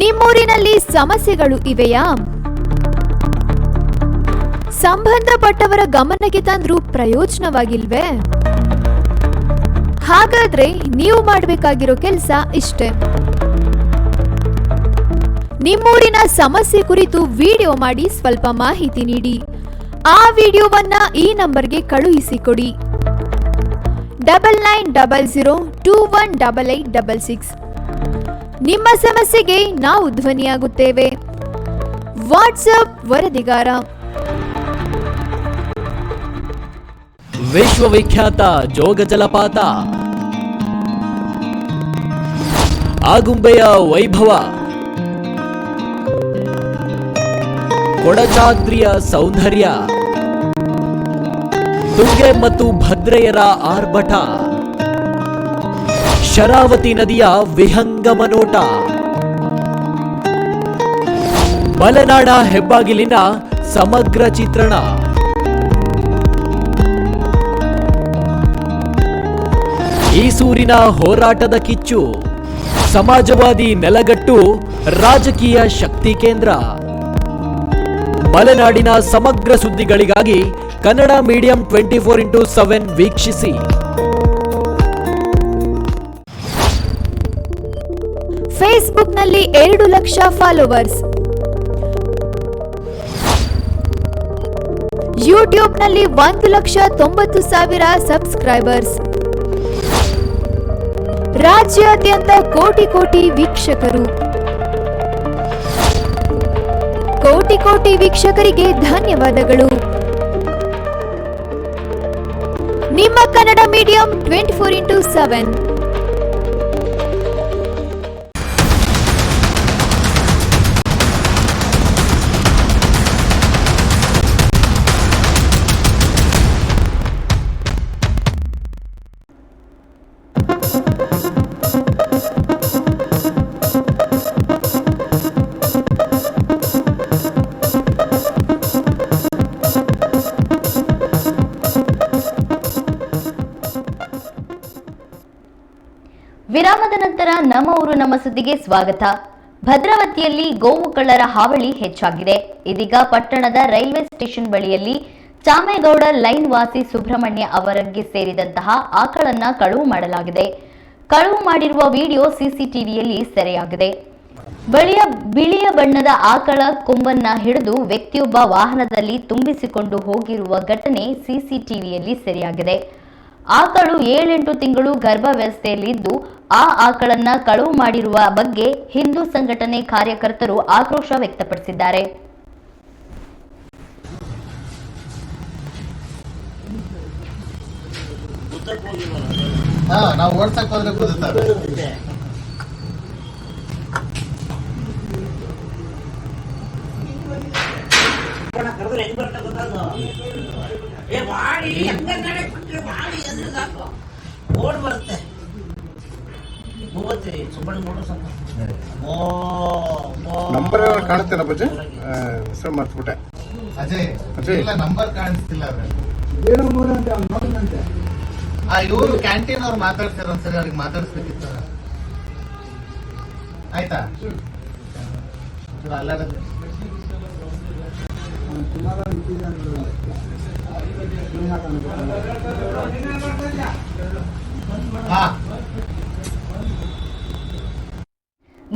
ನಿಮ್ಮೂರಿನಲ್ಲಿ ಸಮಸ್ಯೆಗಳು ಇವೆಯಾ? ಸಂಬಂಧಪಟ್ಟವರ ಗಮನಕ್ಕೆ ತಂದ್ರೂ ಪ್ರಯೋಜನವಾಗಿಲ್ವೇ? ಹಾಗಾದ್ರೆ ನೀವು ಮಾಡಬೇಕಾಗಿರೋ ಕೆಲಸ ಇಷ್ಟೇ. ನಿಮ್ಮೂರಿನ ಸಮಸ್ಯೆ ಕುರಿತು ವಿಡಿಯೋ ಮಾಡಿ ಸ್ವಲ್ಪ ಮಾಹಿತಿ ನೀಡಿ. ಆ ವಿಡಿಯೋವನ್ನ ಈ ನಂಬರ್ಗೆ ಕಳುಹಿಸಿಕೊಡಿ. 9900218866. ನಿಮ್ಮ ಸಮಸ್ಯೆಗೆ ನಾವು ಧ್ವನಿಯಾಗುತ್ತೇವೆ. ವಾಟ್ಸ್ಆಪ್ ವರದಿಗಾರ. ವಿಶ್ವವಿಖ್ಯಾತ ಜೋಗ ಜಲಪಾತ, ಆಗುಂಬೆಯ ವೈಭವ, ಕೊಡಚಾದ್ರಿಯ ಸೌಂದರ್ಯ, ತುಂಗೆ ಮತ್ತು ಭದ್ರೆಯರ ಆರ್ಭಟ, ಶರಾವತಿ ನದಿಯ ವಿಹಂಗಮ ನೋಟ, ಮಲೆನಾಡ ಹೆಬ್ಬಾಗಿಲಿನ ಸಮಗ್ರ ಚಿತ್ರಣ, ಈಸೂರಿನ ಹೋರಾಟದ ಕಿಚ್ಚು, ಸಮಾಜವಾದಿ ನೆಲಗಟ್ಟು ರಾಜಕೀಯ ಶಕ್ತಿ ಕೇಂದ್ರ. ಮಲೆನಾಡಿನ ಸಮಗ್ರ ಸುದ್ದಿಗಳಿಗಾಗಿ ಕನ್ನಡ ಮೀಡಿಯಂ 24x7 ವೀಕ್ಷಿಸಿ. ಫೇಸ್ಬುಕ್ನಲ್ಲಿ 2 ಲಕ್ಷ ಫಾಲೋವರ್ಸ್, ಯೂಟ್ಯೂಬ್ನಲ್ಲಿ 1,90,000 ಸಬ್ಸ್ಕ್ರೈಬರ್ಸ್, ರಾಜ್ಯಾದ್ಯಂತ ಕೋಟಿ ವೀಕ್ಷಕರು. ಕೋಟಿ ವೀಕ್ಷಕರಿಗೆ ಧನ್ಯವಾದಗಳು. ನಿಮ್ಮ ಕನ್ನಡ ಮೀಡಿಯಂ 24x7. ವಿರಾಮದ ನಂತರ ನಮ್ಮ ಊರು ನಮ್ಮ ಸುದ್ದಿಗೆ ಸ್ವಾಗತ. ಭದ್ರಾವತಿಯಲ್ಲಿ ಗೋವು ಕಳ್ಳರ ಹಾವಳಿ ಹೆಚ್ಚಾಗಿದೆ. ಇದೀಗ ಪಟ್ಟಣದ ರೈಲ್ವೆ ಸ್ಟೇಷನ್ ಬಳಿಯಲ್ಲಿ ಚಾಮೇಗೌಡ ಲೈನ್ ವಾಸಿ ಸುಬ್ರಹ್ಮಣ್ಯ ಅವರಿಗೆ ಸೇರಿದಂತಹ ಆಕಳನ್ನ ಕಳುವು ಮಾಡಲಾಗಿದೆ. ಕಳುವು ಮಾಡಿರುವ ವಿಡಿಯೋ ಸಿಸಿಟಿವಿಯಲ್ಲಿ ಸೆರೆಯಾಗಿದೆ. ಬಿಳಿಯ ಬಣ್ಣದ ಆಕಳ ಕೊಂಬನ್ನ ಹಿಡಿದು ವ್ಯಕ್ತಿಯೊಬ್ಬ ವಾಹನದಲ್ಲಿ ತುಂಬಿಸಿಕೊಂಡು ಹೋಗಿರುವ ಘಟನೆ ಸಿಸಿಟಿವಿಯಲ್ಲಿ ಸೆರೆಯಾಗಿದೆ. ಆಕಳು 7-8 ತಿಂಗಳು ಗರ್ಭಾವಸ್ಥೆಯಲ್ಲಿದ್ದು ಆ ಆಕಳನ್ನ ಕಳವು ಮಾಡಿರುವ ಬಗ್ಗೆ ಹಿಂದೂ ಸಂಘಟನೆ ಕಾರ್ಯಕರ್ತರು ಆಕ್ರೋಶ ವ್ಯಕ್ತಪಡಿಸಿದ್ದಾರೆ. ನಾವು ಓಡ್ಸಕ್ ಹೋದ್ರೆ ಕುದುತ್ತಾರೆ. ಓಡ್ ಬರುತ್ತೆ ನಂಬರ್ ಕಾಣುತ್ತೇನ ಬಜ್ಜೆ ಹೆಸರು ಮರ್ತ್ಬಿಟ್ಟೆ. ಅಜಯ್ ಇಲ್ಲ ನಂಬರ್ ಕಾಣಿಸ್ತಿಲ್ಲ. ಇವರು ಕ್ಯಾಂಟೀನ್ ಅವ್ರು ಮಾತಾಡ್ತಾರ ಒಂದ್ಸರಿ, ಅವ್ರಿಗೆ ಮಾತಾಡಿಸ್ಬೇಕಿತ್ತು. ಆಯ್ತಾ ಅಲ್ಲಾಡದೆ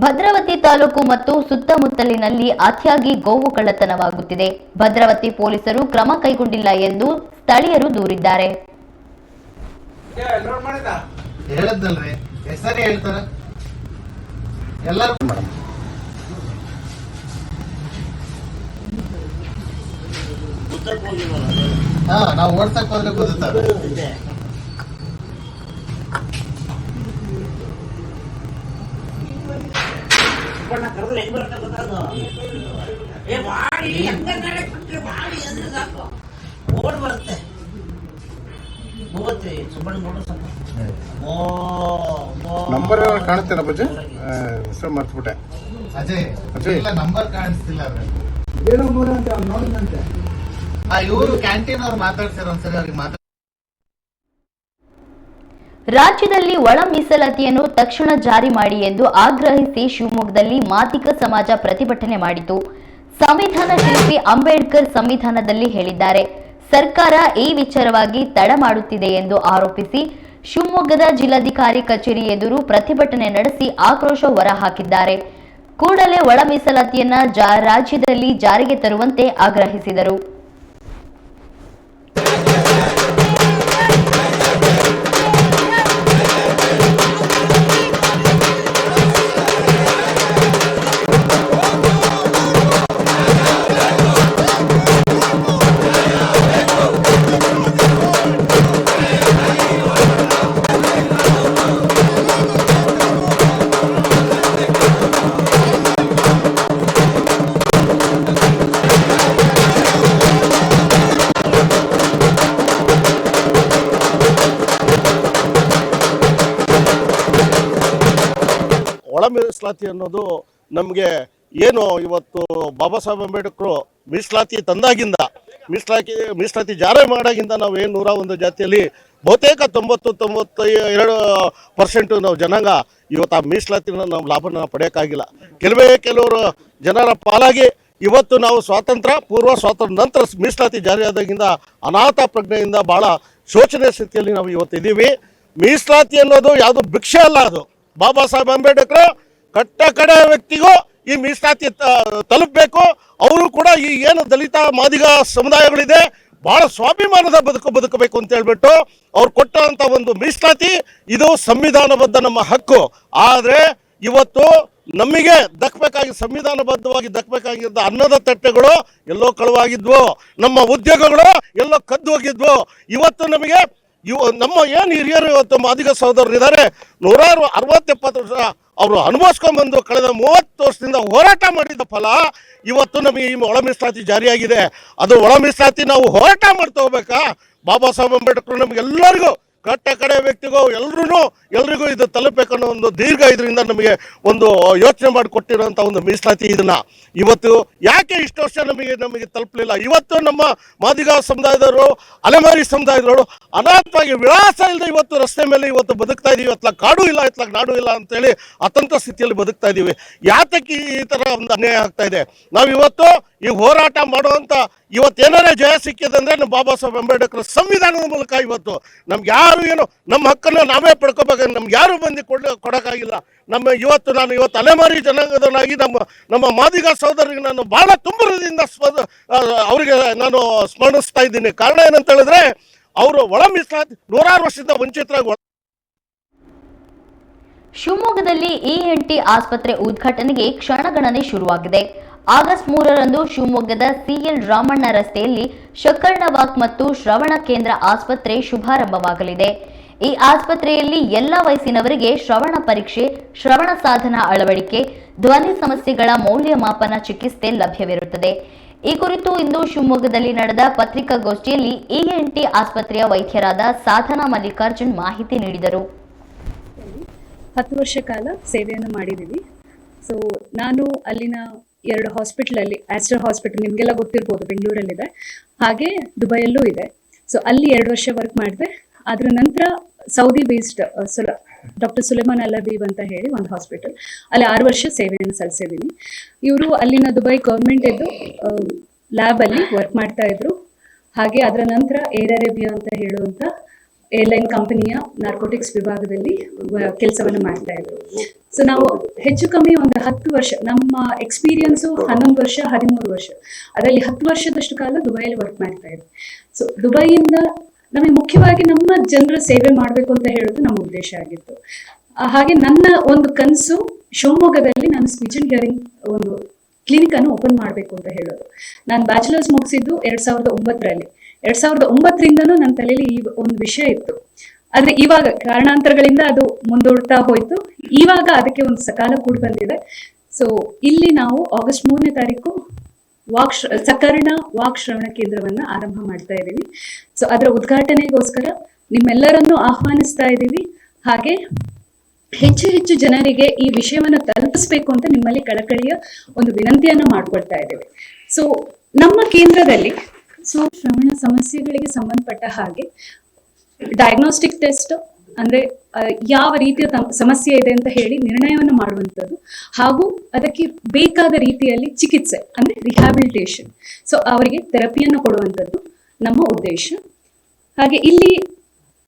ಭದ್ರಾವತಿ ತಾಲೂಕು ಮತ್ತು ಸುತ್ತಮುತ್ತಲಿನಲ್ಲಿ ಅತಿಯಾಗಿ ಗೋವು ಕಳ್ಳತನವಾಗುತ್ತಿದೆ. ಭದ್ರಾವತಿ ಪೊಲೀಸರು ಕ್ರಮ ಕೈಗೊಂಡಿಲ್ಲ ಎಂದು ಸ್ಥಳೀಯರು ದೂರಿದ್ದಾರೆ. ಹೇಳದ್ದಲ್ರಿ, ಹೆಸರೇ ಹೇಳ್ತಾರ ಎಲ್ಲರೂ. ನಾವು ಓಡ್ಸಕ್ ಹೋದ್ರೆ ಕುದುತ್ತಾರೆ. ಓಡ್ ಬರುತ್ತೆ ನಂಬರ್ ಕಾಣುತ್ತೇನ ಬಜ್ಜೆ ಹೆಸರು ಮರ್ತ್ಬಿಟ್ಟೆ. ಅಜಯ್ ಇಲ್ಲ ನಂಬರ್ ಕಾಣಿಸ್ತಿಲ್ಲ. ಇವರು ಕ್ಯಾಂಟೀನ್ ಅವ್ರು ಮಾತಾಡ್ತಾರ ಒಂದ್ಸರಿ, ಅವ್ರಿಗೆ ಮಾತಾಡ. ರಾಜ್ಯದಲ್ಲಿ ಒಳ ಮೀಸಲಾತಿಯನ್ನು ತಕ್ಷಣ ಜಾರಿ ಮಾಡಿ ಎಂದು ಆಗ್ರಹಿಸಿ ಶಿವಮೊಗ್ಗದಲ್ಲಿ ಮಾದಿಗ ಸಮಾಜ ಪ್ರತಿಭಟನೆ ಮಾಡಿತು. ಸಂವಿಧಾನ ಶಿಲ್ಪಿ ಅಂಬೇಡ್ಕರ್ ಸಂವಿಧಾನದಲ್ಲಿ ಹೇಳಿದ್ದಾರೆ. ಸರ್ಕಾರ ಈ ವಿಚಾರವಾಗಿ ತಡ ಮಾಡುತ್ತಿದೆ ಎಂದು ಆರೋಪಿಸಿ ಶಿವಮೊಗ್ಗದ ಜಿಲ್ಲಾಧಿಕಾರಿ ಕಚೇರಿ ಎದುರು ಪ್ರತಿಭಟನೆ ನಡೆಸಿ ಆಕ್ರೋಶ ಹೊರಹಾಕಿದ್ದಾರೆ. ಕೂಡಲೇ ಒಳ ಮೀಸಲಾತಿಯನ್ನ ರಾಜ್ಯದಲ್ಲಿ ಜಾರಿಗೆ ತರುವಂತೆ ಆಗ್ರಹಿಸಿದರು. ಒಳ ಮೀಸಲಾತಿ ಅನ್ನೋದು ನಮಗೆ ಏನು ಇವತ್ತು ಬಾಬಾ ಸಾಹೇಬ್ ಅಂಬೇಡ್ಕರ್ ಮೀಸಲಾತಿ ತಂದಾಗಿಂದ ಮೀಸಲಾತಿ ಜಾರಿ ಮಾಡಾಗಿಂದ ನಾವು ಏನು 101 ಜಾತಿಯಲ್ಲಿ ಬಹುತೇಕ 90-92% ನಾವು ಜನಾಂಗ ಇವತ್ತು ಆ ಮೀಸಲಾತಿನ ನಾವು ಲಾಭನ ಪಡೆಯೋಕ್ಕಾಗಿಲ್ಲ. ಕೆಲವರು ಜನರ ಪಾಲಾಗಿ ಇವತ್ತು ನಾವು ಸ್ವಾತಂತ್ರ್ಯ ನಂತರ ಮೀಸಲಾತಿ ಜಾರಿಯಾದಾಗಿಂದ ಅನಾಥ ಪ್ರಜ್ಞೆಯಿಂದ ಭಾಳ ಶೋಚನೀಯ ಸ್ಥಿತಿಯಲ್ಲಿ ನಾವು ಇವತ್ತು ಇದ್ದೀವಿ. ಮೀಸಲಾತಿ ಅನ್ನೋದು ಯಾವುದು ಭಿಕ್ಷೆ ಅಲ್ಲ, ಅದು ಬಾಬಾ ಸಾಹೇಬ್ ಅಂಬೇಡ್ಕರ್ ಕಟ್ಟ ಕಡೆ ವ್ಯಕ್ತಿಗೂ ಈ ಮೀಸಲಾತಿ ತಲುಪಬೇಕು. ಅವರು ಕೂಡ ಈ ಏನು ದಲಿತ ಮಾದಿಗ ಸಮುದಾಯಗಳಿದೆ ಬಹಳ ಸ್ವಾಭಿಮಾನದ ಬದುಕಬೇಕು ಅಂತ ಹೇಳ್ಬಿಟ್ಟು ಅವ್ರು ಕೊಟ್ಟಂತ ಒಂದು ಮೀಸಲಾತಿ ಇದು ಸಂವಿಧಾನಬದ್ಧ ನಮ್ಮ ಹಕ್ಕು. ಆದರೆ ಇವತ್ತು ನಮಗೆ ಸಂವಿಧಾನಬದ್ಧವಾಗಿ ದಕ್ಕಬೇಕಾಗಿದ್ದ ಅನ್ನದ ತಟ್ಟೆಗಳು ಎಲ್ಲೋ ಕಳುವಾಗಿದ್ವು, ನಮ್ಮ ಉದ್ಯೋಗಗಳು ಎಲ್ಲೋ ಕದ್ದು ಹೋಗಿದ್ವು. ಇವತ್ತು ನಮಗೆ ನಮ್ಮ ಏನು ಹಿರಿಯರು ಇವತ್ತು ಮಾದಿಗ ಸಹೋದರರು ಇದ್ದಾರೆ, 160-70 ವರ್ಷ ಅವರು ಅನುಭವಿಸ್ಕೊಂಡ್ಬಂದು ಕಳೆದ 30 ವರ್ಷದಿಂದ ಹೋರಾಟ ಮಾಡಿದ ಫಲ ಇವತ್ತು ನಮಗೆ ಈ ಒಳ ಮೀಸಲಾತಿ ಜಾರಿಯಾಗಿದೆ. ಅದು ಒಳ ಮೀಸಲಾತಿ ನಾವು ಹೋರಾಟ ಮಾಡ್ತಾ ಹೋಗ್ಬೇಕಾ? ಬಾಬಾ ಸಾಹೇಬ್ ಅಂಬೇಡ್ಕರ್ ನಮಗೆಲ್ಲರಿಗೂ ಕಟ್ಟ ಕಡೆ ವ್ಯಕ್ತಿಗೂ ಎಲ್ರಿಗೂ ಇದು ತಲುಪಬೇಕನ್ನೋ ಒಂದು ದೀರ್ಘ ಇದರಿಂದ ನಮಗೆ ಒಂದು ಯೋಚನೆ ಮಾಡಿಕೊಟ್ಟಿರೋಂಥ ಒಂದು ಮೀಸಲಾತಿ ಇದನ್ನು ಇವತ್ತು ಯಾಕೆ ಇಷ್ಟು ವರ್ಷ ನಮಗೆ ತಲುಪಲಿಲ್ಲ? ಇವತ್ತು ನಮ್ಮ ಮಾದಿಗ ಸಮುದಾಯದವರು, ಅಲೆಮಾರಿ ಸಮುದಾಯದವರು ಅನಾಥವಾಗಿ ವಿಳಾಸ ಇಲ್ಲದೆ ಇವತ್ತು ರಸ್ತೆ ಮೇಲೆ ಇವತ್ತು ಬದುಕ್ತಾ ಇದ್ದೀವಿ. ಅತ್ಲಾಗ ಕಾಡು ಇಲ್ಲ, ಇತ್ಲಾಗ ನಾಡು ಇಲ್ಲ ಅಂತೇಳಿ ಅತಂತ್ರ ಸ್ಥಿತಿಯಲ್ಲಿ ಬದುಕ್ತಾ ಇದ್ದೀವಿ. ಯಾತಕ್ಕೆ ಈ ಥರ ಒಂದು ಅನ್ಯಾಯ ಆಗ್ತಾ ಇದೆ? ನಾವು ಇವತ್ತು ಈ ಹೋರಾಟ ಮಾಡುವಂಥ ಇವತ್ತೇನಾರೇ ಜಯ ಸಿಕ್ಕಿದೆ ಅಂದರೆ ನಮ್ಮ ಬಾಬಾ ಸಾಹೇಬ್ ಅಂಬೇಡ್ಕರ್ ಸಂವಿಧಾನದ ಮೂಲಕ ಇವತ್ತು ನಮ್ಗೆ ಯಾರು ಏನು ನಮ್ಮ ಹಕ್ಕನ್ನು ನಾವೇ ಪಡ್ಕೋಬೇಕು, ನಮ್ಗೆ ಯಾರು ಬಂದು ಕೊಡೋಕ್ಕಾಗಿಲ್ಲ. ನಾನು ಇವತ್ತು ಅಲೆಮಾರಿ ಜನಾಂಗದವನಾಗಿ ನಮ್ಮ ಮಾದಿಗ ಸಹೋದರಿಗೆ ನಾನು ಭಾಳ ತುಂಬರದಿಂದ ಅವರಿಗೆ ನಾನು ಸ್ಮರಿಸ್ತಾ ಇದ್ದೀನಿ. ಕಾರಣ ಏನಂತ ಹೇಳಿದ್ರೆ ಅವರು ಒಳ ಮೀಸಲಾತಿ 106 ವರ್ಷದಿಂದ ವಂಚಿತರಾಗಿ. ಶಿವಮೊಗ್ಗದಲ್ಲಿ ENT ಆಸ್ಪತ್ರೆ ಉದ್ಘಾಟನೆಗೆ ಕ್ಷಣಗಣನೆ ಶುರುವಾಗಿದೆ. ಆಗಸ್ಟ್ 3ರಂದು ಶಿವಮೊಗ್ಗದ CL ರಾಮಣ್ಣ ರಸ್ತೆಯಲ್ಲಿ ಶಕರ್ಣವಾಕ್ ಮತ್ತು ಶ್ರವಣ ಕೇಂದ್ರ ಆಸ್ಪತ್ರೆ ಶುಭಾರಂಭವಾಗಲಿದೆ. ಈ ಆಸ್ಪತ್ರೆಯಲ್ಲಿ ಎಲ್ಲ ವಯಸ್ಸಿನವರಿಗೆ ಶ್ರವಣ ಪರೀಕ್ಷೆ, ಶ್ರವಣ ಸಾಧನ ಅಳವಡಿಕೆ, ಧ್ವನಿ ಸಮಸ್ಯೆಗಳ ಮೌಲ್ಯಮಾಪನ ಚಿಕಿತ್ಸೆ ಲಭ್ಯವಿರುತ್ತದೆ. ಈ ಕುರಿತು ಇಂದು ಶಿವಮೊಗ್ಗದಲ್ಲಿ ನಡೆದ ಪತ್ರಿಕಾಗೋಷ್ಠಿಯಲ್ಲಿ ENT ಆಸ್ಪತ್ರೆಯ ವೈದ್ಯರಾದ ಸಾಧನಾ ಮಲ್ಲಿಕಾರ್ಜುನ್ ಮಾಹಿತಿ ನೀಡಿದರು. 10 ವರ್ಷ ಕಾಲ ಸೇವೆಯನ್ನು ಮಾಡಿದ್ದೀವಿ. ಸೊ ನಾನು ಅಲ್ಲಿನ 2 ಹಾಸ್ಪಿಟ್ಲಲ್ಲಿ, ಆಸ್ಟರ್ ಹಾಸ್ಪಿಟಲ್ ನಿಮಗೆಲ್ಲ ಗೊತ್ತಿರ್ಬೋದು, ಬೆಂಗಳೂರಲ್ಲಿದೆ, ಹಾಗೆ ದುಬೈಯಲ್ಲೂ ಇದೆ. ಸೊ ಅಲ್ಲಿ 2 ವರ್ಷ ವರ್ಕ್ ಮಾಡಿದೆ. ಅದರ ನಂತರ ಸೌದಿ ಬೇಸ್ಡ್ ಡಾಕ್ಟರ್ ಸುಲೇಮಾನ್ ಅಲ್ ಹಬೀಬ್ ಅಂತ ಹೇಳಿ ಒಂದು ಹಾಸ್ಪಿಟಲ್, ಅಲ್ಲಿ 6 ವರ್ಷ ಸೇವೆಯನ್ನು ಸಲ್ಲಿಸಿದ್ದೀನಿ. ಇವರು ಅಲ್ಲಿನ ದುಬೈ ಗೌರ್ಮೆಂಟ್ ಇದ್ದು ಲ್ಯಾಬಲ್ಲಿ ವರ್ಕ್ ಮಾಡ್ತಾ ಇದ್ರು. ಹಾಗೆ ಅದರ ನಂತರ ಏರ್ ಅರೇಬಿಯಾ ಅಂತ ಹೇಳುವಂಥ ಏರ್ಲೈನ್ ಕಂಪನಿಯ ನಾರ್ಕೋಟಿಕ್ಸ್ ವಿಭಾಗದಲ್ಲಿ ಕೆಲಸವನ್ನು ಮಾಡ್ತಾ ಇದ್ರು. ಸೊ ನಾವು ಹೆಚ್ಚು ಕಮ್ಮಿ ಒಂದು 10 ವರ್ಷ, ನಮ್ಮ ಎಕ್ಸ್ಪೀರಿಯನ್ಸು 11 ವರ್ಷ 13 ವರ್ಷ, ಅದರಲ್ಲಿ 10 ವರ್ಷದಷ್ಟು ಕಾಲ ದುಬೈಯಲ್ಲಿ ವರ್ಕ್ ಮಾಡ್ತಾ ಇದ್ವಿ. ಸೊ ದುಬೈಯಿಂದ ನಮಗೆ ಮುಖ್ಯವಾಗಿ ನಮ್ಮ ಜನರ ಸೇವೆ ಮಾಡಬೇಕು ಅಂತ ಹೇಳೋದು ನಮ್ಮ ಉದ್ದೇಶ ಆಗಿತ್ತು. ಹಾಗೆ ನನ್ನ ಒಂದು ಕನಸು ಶಿವಮೊಗ್ಗದಲ್ಲಿ ನಾನು ಸ್ಪೀಚ್ ಅಂಡ್ ಹಿಯರಿಂಗ್ ಒಂದು ಕ್ಲಿನಿಕ್ ಅನ್ನು ಓಪನ್ ಮಾಡಬೇಕು ಅಂತ ಹೇಳೋದು. ನಾನು ಬ್ಯಾಚುಲರ್ಸ್ ಮುಗಿಸಿದ್ದು 2009ರಲ್ಲಿ. 2009ರಿಂದನೂ ನನ್ನ ತಲೆಯಲ್ಲಿ ಈ ಒಂದು ವಿಷಯ ಇತ್ತು. ಆದರೆ ಇವಾಗ ಕಾರಣಾಂತರಗಳಿಂದ ಅದು ಮುಂದೂಡ್ತಾ ಹೋಯ್ತು. ಇವಾಗ ಅದಕ್ಕೆ ಒಂದು ಸಕಾಲ ಕೂಡ ಬಂದಿದೆ. ಸೊ ಇಲ್ಲಿ ನಾವು ಆಗಸ್ಟ್ 3ನೇ ತಾರೀಕು ಸಕರ್ಣ ವಾಕ್ ಶ್ರವಣ ಕೇಂದ್ರವನ್ನು ಆರಂಭ ಮಾಡ್ತಾ ಇದ್ದೀವಿ. ಸೊ ಅದರ ಉದ್ಘಾಟನೆಗೋಸ್ಕರ ನಿಮ್ಮೆಲ್ಲರನ್ನೂ ಆಹ್ವಾನಿಸ್ತಾ ಇದ್ದೀವಿ. ಹಾಗೆ ಹೆಚ್ಚು ಹೆಚ್ಚು ಜನರಿಗೆ ಈ ವಿಷಯವನ್ನು ತಲುಪಿಸ್ಬೇಕು ಅಂತ ನಿಮ್ಮಲ್ಲಿ ಕಳಕಳಿಯ ಒಂದು ವಿನಂತಿಯನ್ನು ಮಾಡ್ಕೊಳ್ತಾ ಇದ್ದೀವಿ. ಸೊ ನಮ್ಮ ಕೇಂದ್ರದಲ್ಲಿ ಶ್ರವಣ ಸಮಸ್ಯೆಗಳಿಗೆ ಸಂಬಂಧಪಟ್ಟ ಹಾಗೆ ಡಯಾಗ್ನೋಸ್ಟಿಕ್ ಟೆಸ್ಟ್, ಅಂದರೆ ಯಾವ ರೀತಿಯ ಸಮಸ್ಯೆ ಇದೆ ಅಂತ ಹೇಳಿ ನಿರ್ಣಯವನ್ನು ಮಾಡುವಂಥದ್ದು, ಹಾಗೂ ಅದಕ್ಕೆ ಬೇಕಾದ ರೀತಿಯಲ್ಲಿ ಚಿಕಿತ್ಸೆ ಅಂದರೆ ರಿಹ್ಯಾಬಿಲಿಟೇಷನ್, ಸೊ ಅವರಿಗೆ ಥೆರಪಿಯನ್ನು ಕೊಡುವಂಥದ್ದು ನಮ್ಮ ಉದ್ದೇಶ. ಹಾಗೆ ಇಲ್ಲಿ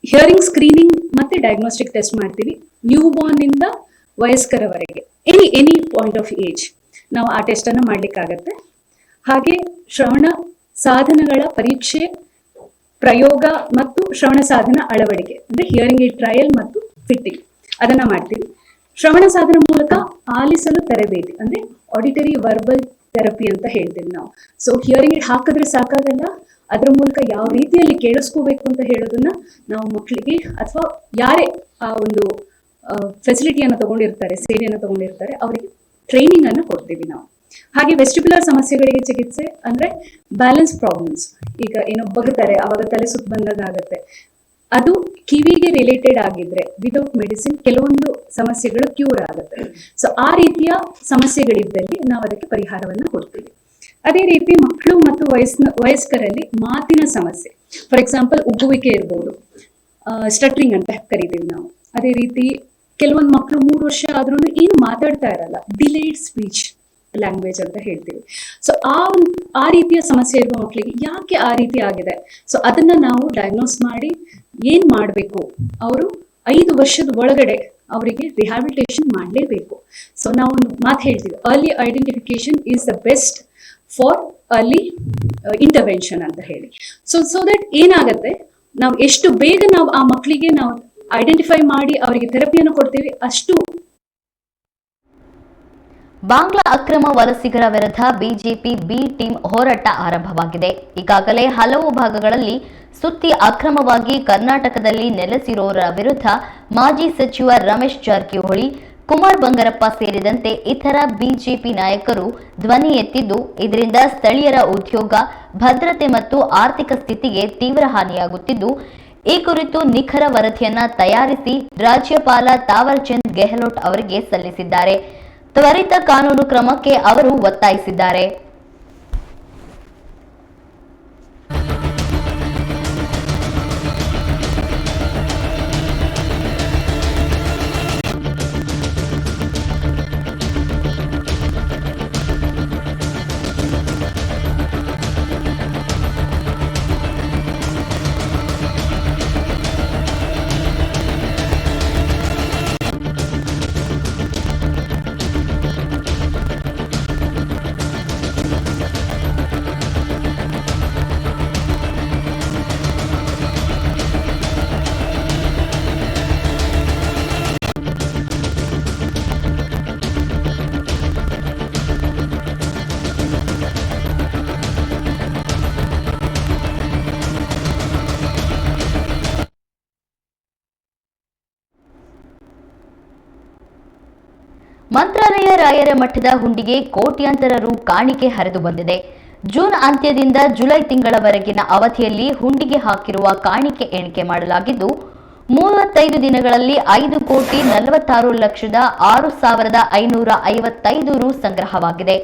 ಹಿಯರಿಂಗ್ ಸ್ಕ್ರೀನಿಂಗ್ ಮತ್ತು ಡಯಾಗ್ನೋಸ್ಟಿಕ್ ಟೆಸ್ಟ್ ಮಾಡ್ತೀವಿ. ನ್ಯೂ ಬಾರ್ನಿಂದ ವಯಸ್ಕರವರೆಗೆ ಎನಿ ಪಾಯಿಂಟ್ ಆಫ್ ಏಜ್ ನಾವು ಆ ಟೆಸ್ಟನ್ನು ಮಾಡಲಿಕ್ಕಾಗತ್ತೆ. ಹಾಗೆ ಶ್ರವಣ ಸಾಧನಗಳ ಪರೀಕ್ಷೆ, ಪ್ರಯೋಗ ಮತ್ತು ಶ್ರವಣ ಸಾಧನ ಅಳವಡಿಕೆ ಅಂದರೆ ಹಿಯರಿಂಗ್ ಏಡ್ ಟ್ರಯಲ್ ಮತ್ತು ಫಿಟ್ಟಿಂಗ್ ಅದನ್ನು ಮಾಡ್ತೀವಿ. ಶ್ರವಣ ಸಾಧನ ಮೂಲಕ ಆಲಿಸಲು ತರಬೇತಿ ಅಂದರೆ ಆಡಿಟರಿ ವರ್ಬಲ್ ಥೆರಪಿ ಅಂತ ಹೇಳ್ತೀವಿ ನಾವು. ಸೊ ಹಿಯರಿಂಗ್ ಏಡ್ ಹಾಕಿದ್ರೆ ಸಾಕಾಗಲ್ಲ, ಅದರ ಮೂಲಕ ಯಾವ ರೀತಿಯಲ್ಲಿ ಕೇಳಿಸ್ಕೋಬೇಕು ಅಂತ ಹೇಳೋದನ್ನ ನಾವು ಮಕ್ಕಳಿಗೆ ಅಥವಾ ಯಾರೇ ಆ ಒಂದು ಫೆಸಿಲಿಟಿಯನ್ನು ತಗೊಂಡಿರ್ತಾರೆ, ಸೇವೆಯನ್ನು ತಗೊಂಡಿರ್ತಾರೆ, ಅವರಿಗೆ ಟ್ರೈನಿಂಗ್ ಅನ್ನು ಕೊಡ್ತೀವಿ ನಾವು. ಹಾಗೆ ವೆಸ್ಟಿಬ್ಯುಲರ್ ಸಮಸ್ಯೆಗಳಿಗೆ ಚಿಕಿತ್ಸೆ ಅಂದರೆ ಬ್ಯಾಲೆನ್ಸ್ ಪ್ರಾಬ್ಲಮ್ಸ್, ಈಗ ಏನೋ ಬಗ್ತಾರೆ ಅವಾಗ ತಲೆ ಸುತ್ತ ಬಂದಾಗ ಆಗುತ್ತೆ, ಅದು ಕಿವಿಗೆ ರಿಲೇಟೆಡ್ ಆಗಿದ್ರೆ ವಿದೌಟ್ ಮೆಡಿಸಿನ್ ಕೆಲವೊಂದು ಸಮಸ್ಯೆಗಳು ಕ್ಯೂರ್ ಆಗುತ್ತೆ. ಸೊ ಆ ರೀತಿಯ ಸಮಸ್ಯೆಗಳಿದ್ದಲ್ಲಿ ನಾವು ಅದಕ್ಕೆ ಪರಿಹಾರವನ್ನು ಕೊಡ್ತೀವಿ. ಅದೇ ರೀತಿ ಮಕ್ಕಳು ಮತ್ತು ವಯಸ್ಕರಲ್ಲಿ ಮಾತಿನ ಸಮಸ್ಯೆ, ಫಾರ್ ಎಕ್ಸಾಂಪಲ್ ಉಬ್ಬುವಿಕೆ ಇರ್ಬೋದು, ಸ್ಟಟ್ರಿಂಗ್ ಅಂತ ಕರಿತೀವಿ ನಾವು. ಅದೇ ರೀತಿ ಕೆಲವೊಂದು ಮಕ್ಕಳು 3 ವರ್ಷ ಆದ್ರೂ ಏನು ಮಾತಾಡ್ತಾ ಇರಲ್ಲ, ಡಿಲೇಡ್ ಸ್ಪೀಚ್ ಲ್ಯಾಂಗ್ವೇಜ್ ಅಂತ ಹೇಳ್ತೀವಿ. ಸೊ ಆ ರೀತಿಯ ಸಮಸ್ಯೆ ಇರುವ ಮಕ್ಕಳಿಗೆ ಯಾಕೆ ಆ ರೀತಿ ಆಗಿದೆ, ಸೊ ಅದನ್ನ ನಾವು ಡಯಾಗ್ನೋಸ್ ಮಾಡಿ ಏನ್ ಮಾಡಬೇಕು, ಅವರು 5 ವರ್ಷದ ಒಳಗಡೆ ಅವರಿಗೆ ರಿಹ್ಯಾಬಿಲಿಟೇಷನ್ ಮಾಡಲೇಬೇಕು. ಸೊ ನಾವು ಒಂದು ಮಾತು ಹೇಳ್ತೀವಿ, early identification is the best for early intervention ಅಂತ ಹೇಳಿ. ಸೊ ದಟ್ ಏನಾಗುತ್ತೆ, ನಾವು ಎಷ್ಟು ಬೇಗ ನಾವು ಆ ಮಕ್ಕಳಿಗೆ ನಾವು ಐಡೆಂಟಿಫೈ ಮಾಡಿ ಅವರಿಗೆ ಥೆರಪಿಯನ್ನು ಕೊಡ್ತೀವಿ ಅಷ್ಟು. ಬಾಂಗ್ಲಾ ಅಕ್ರಮ ವಲಸಿಗರ ವಿರುದ್ಧ ಬಿಜೆಪಿ ಬಿ ಟೀಮ್ ಹೋರಾಟ ಆರಂಭವಾಗಿದೆ. ಈಗಾಗಲೇ ಹಲವು ಭಾಗಗಳಲ್ಲಿ ಸುತ್ತಿ ಅಕ್ರಮವಾಗಿ ಕರ್ನಾಟಕದಲ್ಲಿ ನೆಲೆಸಿರೋರ ವಿರುದ್ಧ ಮಾಜಿ ಸಚಿವ ರಮೇಶ್ ಜಾರಕಿಹೊಳಿ, ಕುಮಾರ್ ಬಂಗಾರಪ್ಪ ಸೇರಿದಂತೆ ಇತರ ಬಿಜೆಪಿ ನಾಯಕರು ಧ್ವನಿ ಎತ್ತಿದ್ದು, ಇದರಿಂದ ಸ್ಥಳೀಯರ ಉದ್ಯೋಗ, ಭದ್ರತೆ ಮತ್ತು ಆರ್ಥಿಕ ಸ್ಥಿತಿಗೆ ತೀವ್ರ ಹಾನಿಯಾಗುತ್ತಿದ್ದು, ಈ ಕುರಿತು ನಿಖರ ವರದಿಯನ್ನ ತಯಾರಿಸಿ ರಾಜ್ಯಪಾಲ ತಾವರ್ಚಂದ್ ಗೆಹ್ಲೋಟ್ ಅವರಿಗೆ ಸಲ್ಲಿಸಿದ್ದಾರೆ. ತ್ವರಿತ ಕಾನೂನು ಕ್ರಮಕ್ಕೆ ಅವರು ಒತ್ತಾಯಿಸಿದ್ದಾರೆ. ಮಂತ್ರಾಲಯ ರಾಯರ ಮಠದ ಹುಂಡಿಗೆ ಕೋಟ್ಯಾಂತರ ರು ಕಾಣಿಕೆ ಹರಿದು ಬಂದಿದೆ. ಜೂನ್ ಅಂತ್ಯದಿಂದ ಜುಲೈ ತಿಂಗಳವರೆಗಿನ ಅವಧಿಯಲ್ಲಿ ಹುಂಡಿಗೆ ಹಾಕಿರುವ ಕಾಣಿಕೆ ಎಣಿಕೆ ಮಾಡಲಾಗಿದ್ದು 35 ದಿನಗಳಲ್ಲಿ 5,46,06,555 ರು ಸಂಗ್ರಹವಾಗಿದೆ.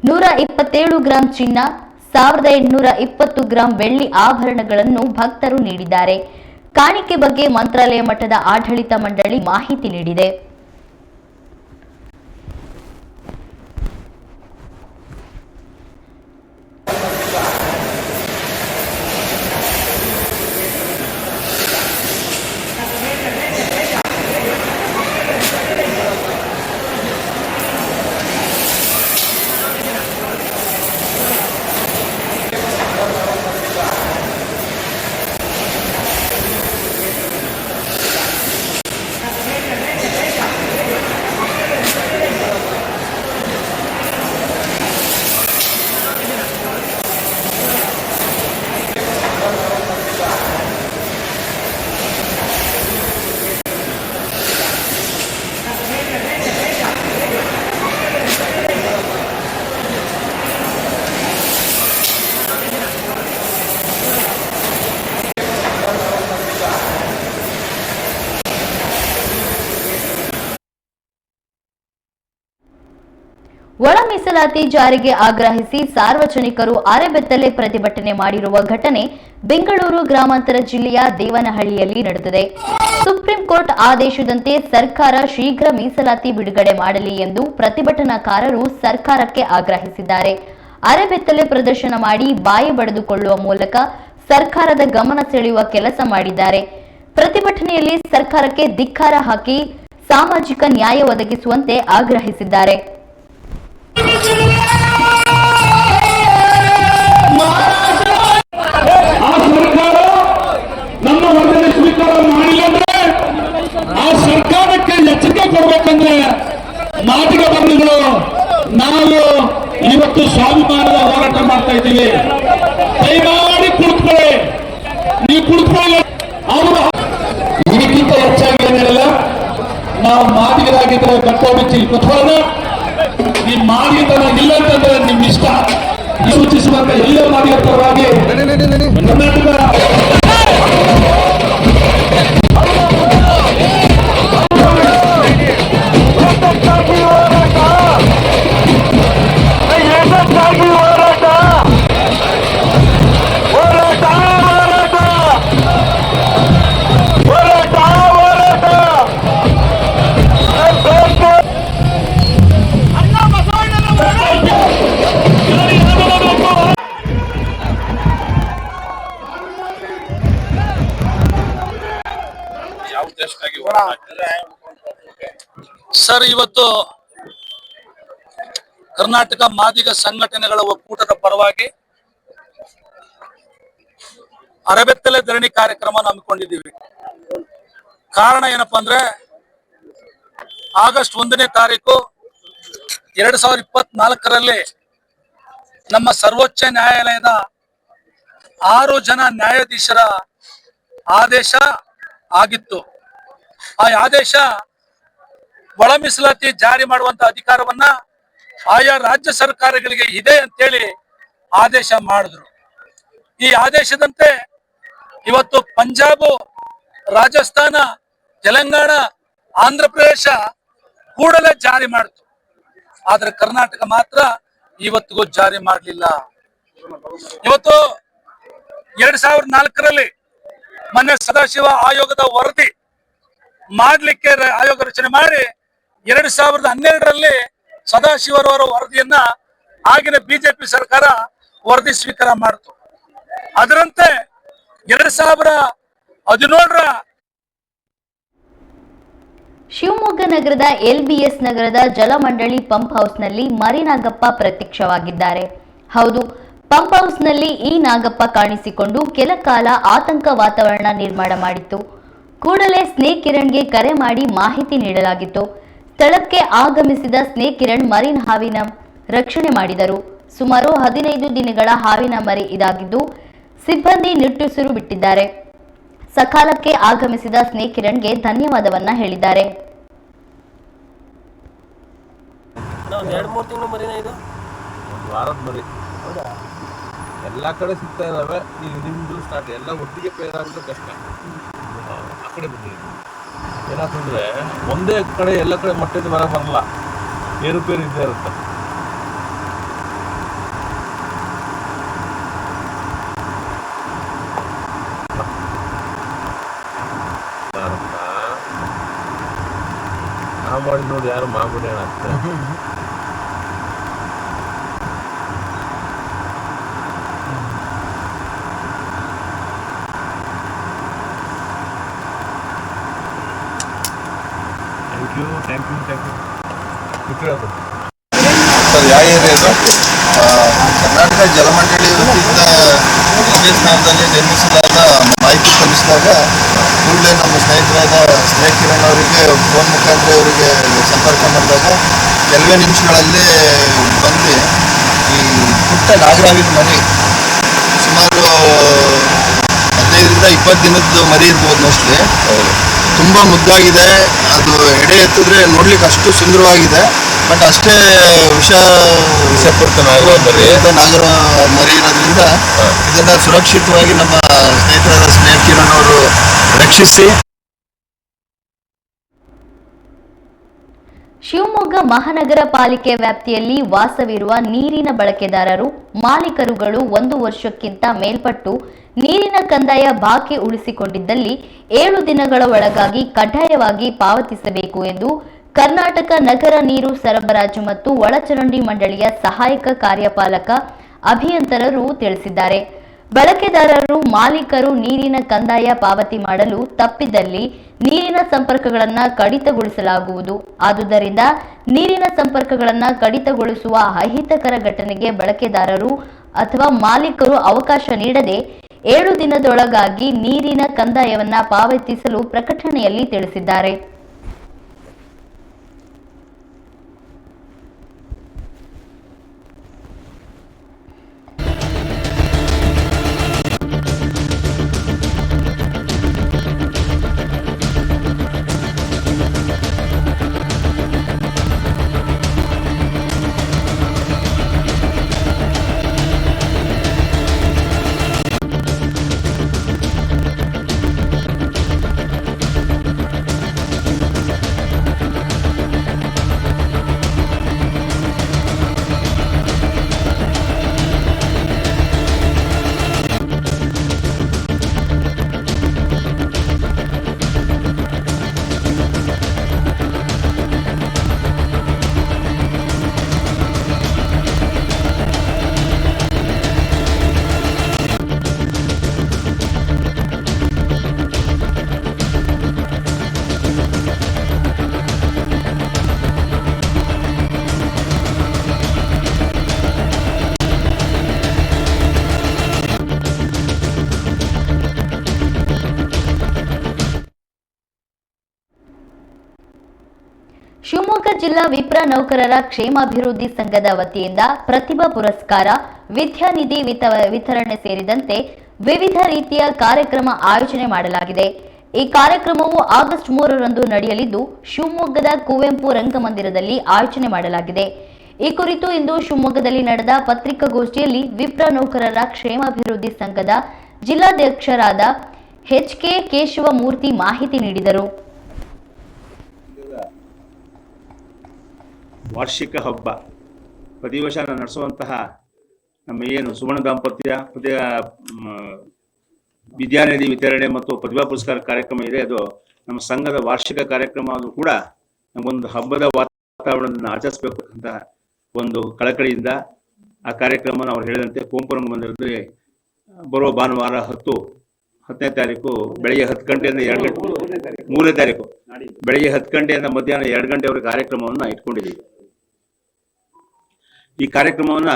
127 ಗ್ರಾಂ ಚಿನ್ನ, 1,820 ಗ್ರಾಂ ಬೆಳ್ಳಿ ಆಭರಣಗಳನ್ನು ಭಕ್ತರು ನೀಡಿದ್ದಾರೆ. ಕಾಣಿಕೆ ಬಗ್ಗೆ ಮಂತ್ರಾಲಯ ಮಠದ ಆಡಳಿತ ಮಂಡಳಿ ಮಾಹಿತಿ ನೀಡಿದೆ. ಒಳ ಮೀಸಲಾತಿ ಜಾರಿಗೆ ಆಗ್ರಹಿಸಿ ಸಾರ್ವಜನಿಕರು ಅರೆಬೆತ್ತಲೆ ಪ್ರತಿಭಟನೆ ಮಾಡಿರುವ ಘಟನೆ ಬೆಂಗಳೂರು ಗ್ರಾಮಾಂತರ ಜಿಲ್ಲೆಯ ದೇವನಹಳ್ಳಿಯಲ್ಲಿ ನಡೆದಿದೆ. ಸುಪ್ರೀಂ ಕೋರ್ಟ್ ಆದೇಶದಂತೆ ಸರ್ಕಾರ ಶೀಘ್ರ ಮೀಸಲಾತಿ ಬಿಡುಗಡೆ ಮಾಡಲಿ ಎಂದು ಪ್ರತಿಭಟನಾಕಾರರು ಸರ್ಕಾರಕ್ಕೆ ಆಗ್ರಹಿಸಿದ್ದಾರೆ. ಅರೆಬೆತ್ತಲೆ ಪ್ರದರ್ಶನ ಮಾಡಿ ಬಾಯಿ ಬಡಿದುಕೊಳ್ಳುವ ಮೂಲಕ ಸರ್ಕಾರದ ಗಮನ ಸೆಳೆಯುವ ಕೆಲಸ ಮಾಡಿದ್ದಾರೆ. ಪ್ರತಿಭಟನೆಯಲ್ಲಿ ಸರ್ಕಾರಕ್ಕೆ ಧಿಕ್ಕಾರ ಹಾಕಿ ಸಾಮಾಜಿಕ ನ್ಯಾಯ ಒದಗಿಸುವಂತೆ ಆಗ್ರಹಿಸಿದ್ದಾರೆ. ನಮ್ಮ ವರದಿ ಸ್ವೀಕಾರ ಮಾಡಿಲ್ಲ ಅಂದ್ರೆ ಆ ಸರ್ಕಾರಕ್ಕೆ ಎಚ್ಚರಿಕೆ ಕೊಡಬೇಕಂದ್ರೆ ಮಾತಿಗೆ ಬಂಧುಗಳು ನಾವು ಇವತ್ತು ಸ್ವಾಭಿಮಾನದ ಹೋರಾಟ ಮಾಡ್ತಾ ಇದ್ದೀವಿ. ದಯಮಾಡಿ ಕುಳಿತುಕೊಳ್ಳಿ, ನೀವು ಕುಳಿತುಕೊಳ್ಳಿ. ಅವರು ಇದಕ್ಕಿಂತ ಹೆಚ್ಚಾಗಿ ಏನಿರಲ್ಲ. ನಾವು ಮಾದಿಗರಾಗಿದ್ರೆ ಕಟ್ಟೋಬಿಚ್ಚಿ ಕುತ್ಕೊಳ್ಳೋಣ. ನಿಮ್ ಮಾದಿಗತನ ಇಲ್ಲ ಅಂತಂದ್ರೆ ನಿಮ್ ಇಷ್ಟ ಸೂಚಿಸುವಂತ ಎಲ್ಲ ಮಾದಿಗ ಪರವಾಗಿ ಕರ್ನಾಟಕ ಸರ್, ಇವತ್ತು ಕರ್ನಾಟಕ ಮಾದಿಗ ಸಂಘಟನೆಗಳ ಒಕ್ಕೂಟದ ಪರವಾಗಿ ಅರೆಬೆತ್ತಲೆ ಧರಣಿ ಕಾರ್ಯಕ್ರಮ ಹಮ್ಮಿಕೊಂಡಿದ್ದೀವಿ. ಕಾರಣ ಏನಪ್ಪಾ ಅಂದ್ರೆ ಆಗಸ್ಟ್ 1ನೇ ತಾರೀಕು 2024ರಲ್ಲಿ ನಮ್ಮ ಸರ್ವೋಚ್ಚ ನ್ಯಾಯಾಲಯದ 6 ಜನ ನ್ಯಾಯಾಧೀಶರ ಆದೇಶ ಆಗಿತ್ತು. ಆ ಆದೇಶ ಒಳ ಮೀಸಲಾತಿ ಜಾರಿ ಮಾಡುವಂತ ಅಧಿಕಾರವನ್ನ ಆಯಾ ರಾಜ್ಯ ಸರ್ಕಾರಗಳಿಗೆ ಇದೆ ಅಂತೇಳಿ ಆದೇಶ ಮಾಡಿದ್ರು. ಈ ಆದೇಶದಂತೆ ಇವತ್ತು ಪಂಜಾಬ್, ರಾಜಸ್ಥಾನ, ತೆಲಂಗಾಣ, ಆಂಧ್ರ ಪ್ರದೇಶ ಕೂಡಲೇ ಜಾರಿ ಮಾಡಿತು. ಆದ್ರೆ ಕರ್ನಾಟಕ ಮಾತ್ರ ಇವತ್ತಿಗೂ ಜಾರಿ ಮಾಡಲಿಲ್ಲ. ಇವತ್ತು 2004ರಲ್ಲಿ ಮೊನ್ನೆ ಸದಾಶಿವ ಆಯೋಗದ ವರದಿ ಮಾಡ್ಲಿಕ್ಕೆ ಆಯೋಗ ರಚನೆ ಮಾಡಿ 2012ರಲ್ಲಿ ಸದಾಶಿವರವರ ವರದಿಯನ್ನ ಆಗಿನ ಬಿಜೆಪಿ ಸರ್ಕಾರ ವರದಿ ಸ್ವೀಕಾರ ಮಾಡಿತು. ಅದರಂತೆ 2017ರ ಶಿವಮೊಗ್ಗ ನಗರದ ಎಲ್ಬಿಎಸ್ ನಗರದ ಜಲಮಂಡಳಿ ಪಂಪ್ ಹೌಸ್ನಲ್ಲಿ ಮರಿನಾಗಪ್ಪ ಪ್ರತ್ಯಕ್ಷವಾಗಿದ್ದಾರೆ. ಹೌದು, ಪಂಪ್ ಹೌಸ್ನಲ್ಲಿ ಈ ನಾಗಪ್ಪ ಕಾಣಿಸಿಕೊಂಡು ಕೆಲ ಕಾಲ ಆತಂಕ ವಾತಾವರಣ ನಿರ್ಮಾಣ ಮಾಡಿತ್ತು. ಕೂಡಲೇ ಸ್ನೇಕ್ ಕಿರಣ್ಗೆ ಕರೆ ಮಾಡಿ ಮಾಹಿತಿ ನೀಡಲಾಗಿತ್ತು. ಸ್ಥಳಕ್ಕೆ ಆಗಮಿಸಿದ ಸ್ನೇಕ್ ಕಿರಣ್ ಮರಿನ್ ಹಾವಿನ ರಕ್ಷಣೆ ಮಾಡಿದರು. ಸುಮಾರು 15 ದಿನಗಳ ಹಾವಿನ ಮರಿ ಇದಾಗಿದ್ದು ಸಿಬ್ಬಂದಿ ನಿಟ್ಟುಸಿರು ಬಿಟ್ಟಿದ್ದಾರೆ. ಸಕಾಲಕ್ಕೆ ಆಗಮಿಸಿದ ಸ್ನೇಕ್ ಕಿರಣ್ಗೆ ಧನ್ಯವಾದವನ್ನ ಹೇಳಿದ್ದಾರೆ. ಒಂದು 2-3 ತಿಂಗಳು ಮರಿನ ಇದು? ಒಂದು ವಾರದ ಮರಿ. ಹೌದಾ? ಎಲ್ಲ ಕಡೆ ಸಿಗ್ತಾ ಇದ್ದಾವೆ. ಈಗ ನಿಮ್ಮದು ಸ್ಟಾರ್ಟ್ ಎಲ್ಲ ಒಟ್ಟಿಗೆ ಪೇರ್ ಆಗೋದು ಕಷ್ಟ. ಆ ಕಡೆ ಬಂದಿದೆ ಏನಾಗ್ತಂದ್ರೆ ಒಂದೇ ಕಡೆ ಎಲ್ಲ ಕಡೆ ಮೊಟ್ಟೆದು ಮರ ಬರಲ್ಲ, ಏರುಪೇರು ಇದ್ದೇ ಇರುತ್ತೆ. ಮಾಡಿ ನೋಡಿ ಯಾರು ಮಾಡ್ಬಿಡಿ ಏನಾಗ್ತದೆ. ಥ್ಯಾಂಕ್ ಯು ಸರ್, ಯಾವ ಏರಿಯಾ ಇದು? ಕರ್ನಾಟಕ ಜಲಮಂಡಳಿ ವತಿಯಿಂದ ಒಂದೇ ಸ್ಥಾನದಲ್ಲಿ ನಿರ್ಮಿಸಲಾದ ಮಾಹಿತಿ ಸಲ್ಲಿಸಿದಾಗ ಕೂಡಲೇ ನಮ್ಮ ಸ್ನೇಹಿತರಾದ ಸ್ನೇಹ ಕಿರಣ್ ಅವರಿಗೆ ಫೋನ್ ಮುಖಾಂತರ ಅವರಿಗೆ ಸಂಪರ್ಕ ಮಾಡಿದಾಗ ಕೆಲವೇ ನಿಮಿಷಗಳಲ್ಲೇ ಬಂದು ಈ ಪುಟ್ಟ ನಾಗರಾವಿನ ಮರಿ ಸುಮಾರು 15ರಿಂದ 20 ದಿನದ ಮರಿ ಇರ್ಬೋದು ಮೋಸ್ಟ್ಲಿ. ತುಂಬ ಮುದ್ದಾಗಿದೆ. ಅದು ಎಡೆ ಎತ್ತಿದ್ರೆ ನೋಡ್ಲಿಕ್ಕೆ ಅಷ್ಟು ಸುಂದರವಾಗಿದೆ. ಬಟ್ ಅಷ್ಟೇ ವಿಷಪೂರಿತ ನಾಗರ ಮರಿ ಇರೋದ್ರಿಂದ ಇದನ್ನ ಸುರಕ್ಷಿತವಾಗಿ ನಮ್ಮ ಸ್ನೇಹಿತರಾದ ಸ್ನೇಹ ಕಿರಣ್ ಅವರು ರಕ್ಷಿಸಿ. ಶಿವಮೊಗ್ಗ ಮಹಾನಗರ ಪಾಲಿಕೆ ವ್ಯಾಪ್ತಿಯಲ್ಲಿ ವಾಸವಿರುವ ನೀರಿನ ಬಳಕೆದಾರರು ಮಾಲೀಕರುಗಳು 1 ವರ್ಷಕ್ಕಿಂತ ಮೇಲ್ಪಟ್ಟು ನೀರಿನ ಕಂದಾಯ ಬಾಕಿ ಉಳಿಸಿಕೊಂಡಿದ್ದಲ್ಲಿ 7 ದಿನಗಳ ಒಳಗಾಗಿ ಕಡ್ಡಾಯವಾಗಿ ಪಾವತಿಸಬೇಕು ಎಂದು ಕರ್ನಾಟಕ ನಗರ ನೀರು ಸರಬರಾಜು ಮತ್ತು ಒಳಚರಂಡಿ ಮಂಡಳಿಯ ಸಹಾಯಕ ಕಾರ್ಯಪಾಲಕ ಅಭಿಯಂತರರು ತಿಳಿಸಿದ್ದಾರೆ. ಬಳಕೆದಾರರು ಮಾಲೀಕರು ನೀರಿನ ಕಂದಾಯ ಪಾವತಿ ಮಾಡಲು ತಪ್ಪಿದಲ್ಲಿ ನೀರಿನ ಸಂಪರ್ಕಗಳನ್ನು ಕಡಿತಗೊಳಿಸಲಾಗುವುದು. ಆದುದರಿಂದ ನೀರಿನ ಸಂಪರ್ಕಗಳನ್ನು ಕಡಿತಗೊಳಿಸುವ ಅಹಿತಕರ ಘಟನೆಗೆ ಬಳಕೆದಾರರು ಅಥವಾ ಮಾಲೀಕರು ಅವಕಾಶ ನೀಡದೆ 7 ದಿನದೊಳಗಾಗಿ ನೀರಿನ ಕಂದಾಯವನ್ನು ಪಾವತಿಸಲು ಪ್ರಕಟಣೆಯಲ್ಲಿ ತಿಳಿಸಿದ್ದಾರೆ. ಶಿವಮೊಗ್ಗ ಜಿಲ್ಲಾ ವಿಪ್ರ ನೌಕರರ ಕ್ಷೇಮಾಭಿವೃದ್ಧಿ ಸಂಘದ ವತಿಯಿಂದ ಪ್ರತಿಭಾ ಪುರಸ್ಕಾರ, ವಿದ್ಯಾನಿಧಿ ವಿತರಣೆ ಸೇರಿದಂತೆ ವಿವಿಧ ರೀತಿಯ ಕಾರ್ಯಕ್ರಮ ಆಯೋಜನೆ ಮಾಡಲಾಗಿದೆ. ಈ ಕಾರ್ಯಕ್ರಮವು ಆಗಸ್ಟ್ 3ರಂದು ನಡೆಯಲಿದ್ದು ಶಿವಮೊಗ್ಗದ ಕುವೆಂಪು ರಂಗಮಂದಿರದಲ್ಲಿ ಆಯೋಜನೆ ಮಾಡಲಾಗಿದೆ. ಈ ಕುರಿತು ಇಂದು ಶಿವಮೊಗ್ಗದಲ್ಲಿ ನಡೆದ ಪತ್ರಿಕಾಗೋಷ್ಠಿಯಲ್ಲಿ ವಿಪ್ರ ನೌಕರರ ಕ್ಷೇಮಾಭಿವೃದ್ಧಿ ಸಂಘದ ಜಿಲ್ಲಾಧ್ಯಕ್ಷರಾದ ಎಚ್.ಕೆ. ಕೇಶವಮೂರ್ತಿ ಮಾಹಿತಿ ನೀಡಿದರು. ವಾರ್ಷಿಕ ಹಬ್ಬ ಪ್ರತಿ ವರ್ಷ ನಡೆಸುವಂತಹ ನಮ್ಮ ಏನು ಸುವರ್ಣ ದಾಂಪತ್ಯ ವಿದ್ಯಾನಿಧಿ ವಿತರಣೆ ಮತ್ತು ಪ್ರತಿಭಾ ಪುರಸ್ಕಾರ ಕಾರ್ಯಕ್ರಮ ಇದೆ. ಅದು ನಮ್ಮ ಸಂಘದ ವಾರ್ಷಿಕ ಕಾರ್ಯಕ್ರಮ. ಅದು ಕೂಡ ನಮಗೊಂದು ಹಬ್ಬದ ವಾತಾವರಣವನ್ನು ಆಚರಿಸಬೇಕು ಅಂತ ಒಂದು ಕಳಕಳಿಯಿಂದ ಆ ಕಾರ್ಯಕ್ರಮ ಅವ್ರು ಹೇಳಿದಂತೆ ಕುವೆಂಪು ರಂಗಮಂದಿರದಲ್ಲಿ ಬರುವ ಭಾನುವಾರ 10ನೇ ತಾರೀಕು ಬೆಳಗ್ಗೆ 10 ಗಂಟೆಯಿಂದ 2 ಗಂಟೆ 3ನೇ ತಾರೀಕು ಬೆಳಗ್ಗೆ 10 ಗಂಟೆಯಿಂದ ಮಧ್ಯಾಹ್ನ 2 ಗಂಟೆವರೆಗೆ ಕಾರ್ಯಕ್ರಮವನ್ನು ಇಟ್ಕೊಂಡಿದ್ದೀವಿ. ಈ ಕಾರ್ಯಕ್ರಮವನ್ನು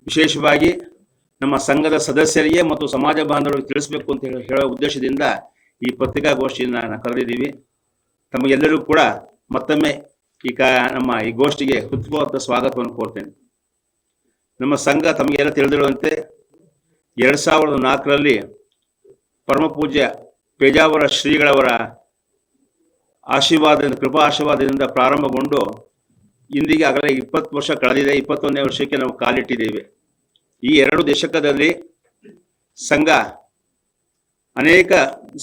ವಿಶೇಷವಾಗಿ ನಮ್ಮ ಸಂಘದ ಸದಸ್ಯರಿಗೆ ಮತ್ತು ಸಮಾಜ ಬಾಂಧವರಿಗೆ ತಿಳಿಸಬೇಕು ಅಂತ ಹೇಳೋ ಉದ್ದೇಶದಿಂದ ಈ ಪತ್ರಿಕಾಗೋಷ್ಠಿಯನ್ನು ಕರೆದಿದ್ದೀವಿ. ತಮಗೆಲ್ಲರಿಗೂ ಕೂಡ ಮತ್ತೊಮ್ಮೆ ನಮ್ಮ ಈ ಗೋಷ್ಠಿಗೆ ಹೃತ್ಪೂರ್ವಕ ಸ್ವಾಗತವನ್ನು ಕೋರ್ತೇನೆ. ನಮ್ಮ ಸಂಘ ತಮಗೆಲ್ಲ ತಿಳಿದಿರುವಂತೆ 2004ರಲ್ಲಿ ಪರಮ ಪೂಜ್ಯ ಪೇಜಾವರ ಶ್ರೀಗಳವರ ಆಶೀರ್ವಾದದಿಂದ ಕೃಪಾ ಆಶೀರ್ವಾದದಿಂದ ಪ್ರಾರಂಭಗೊಂಡು ಇಂದಿಗೆ ಆಗಲೇ 20 ವರ್ಷ ಕಳೆದಿದೆ. 21ನೇ ವರ್ಷಕ್ಕೆ ನಾವು ಕಾಲಿಟ್ಟಿದ್ದೇವೆ. ಈ 2 ದಶಕದಲ್ಲಿ ಸಂಘ ಅನೇಕ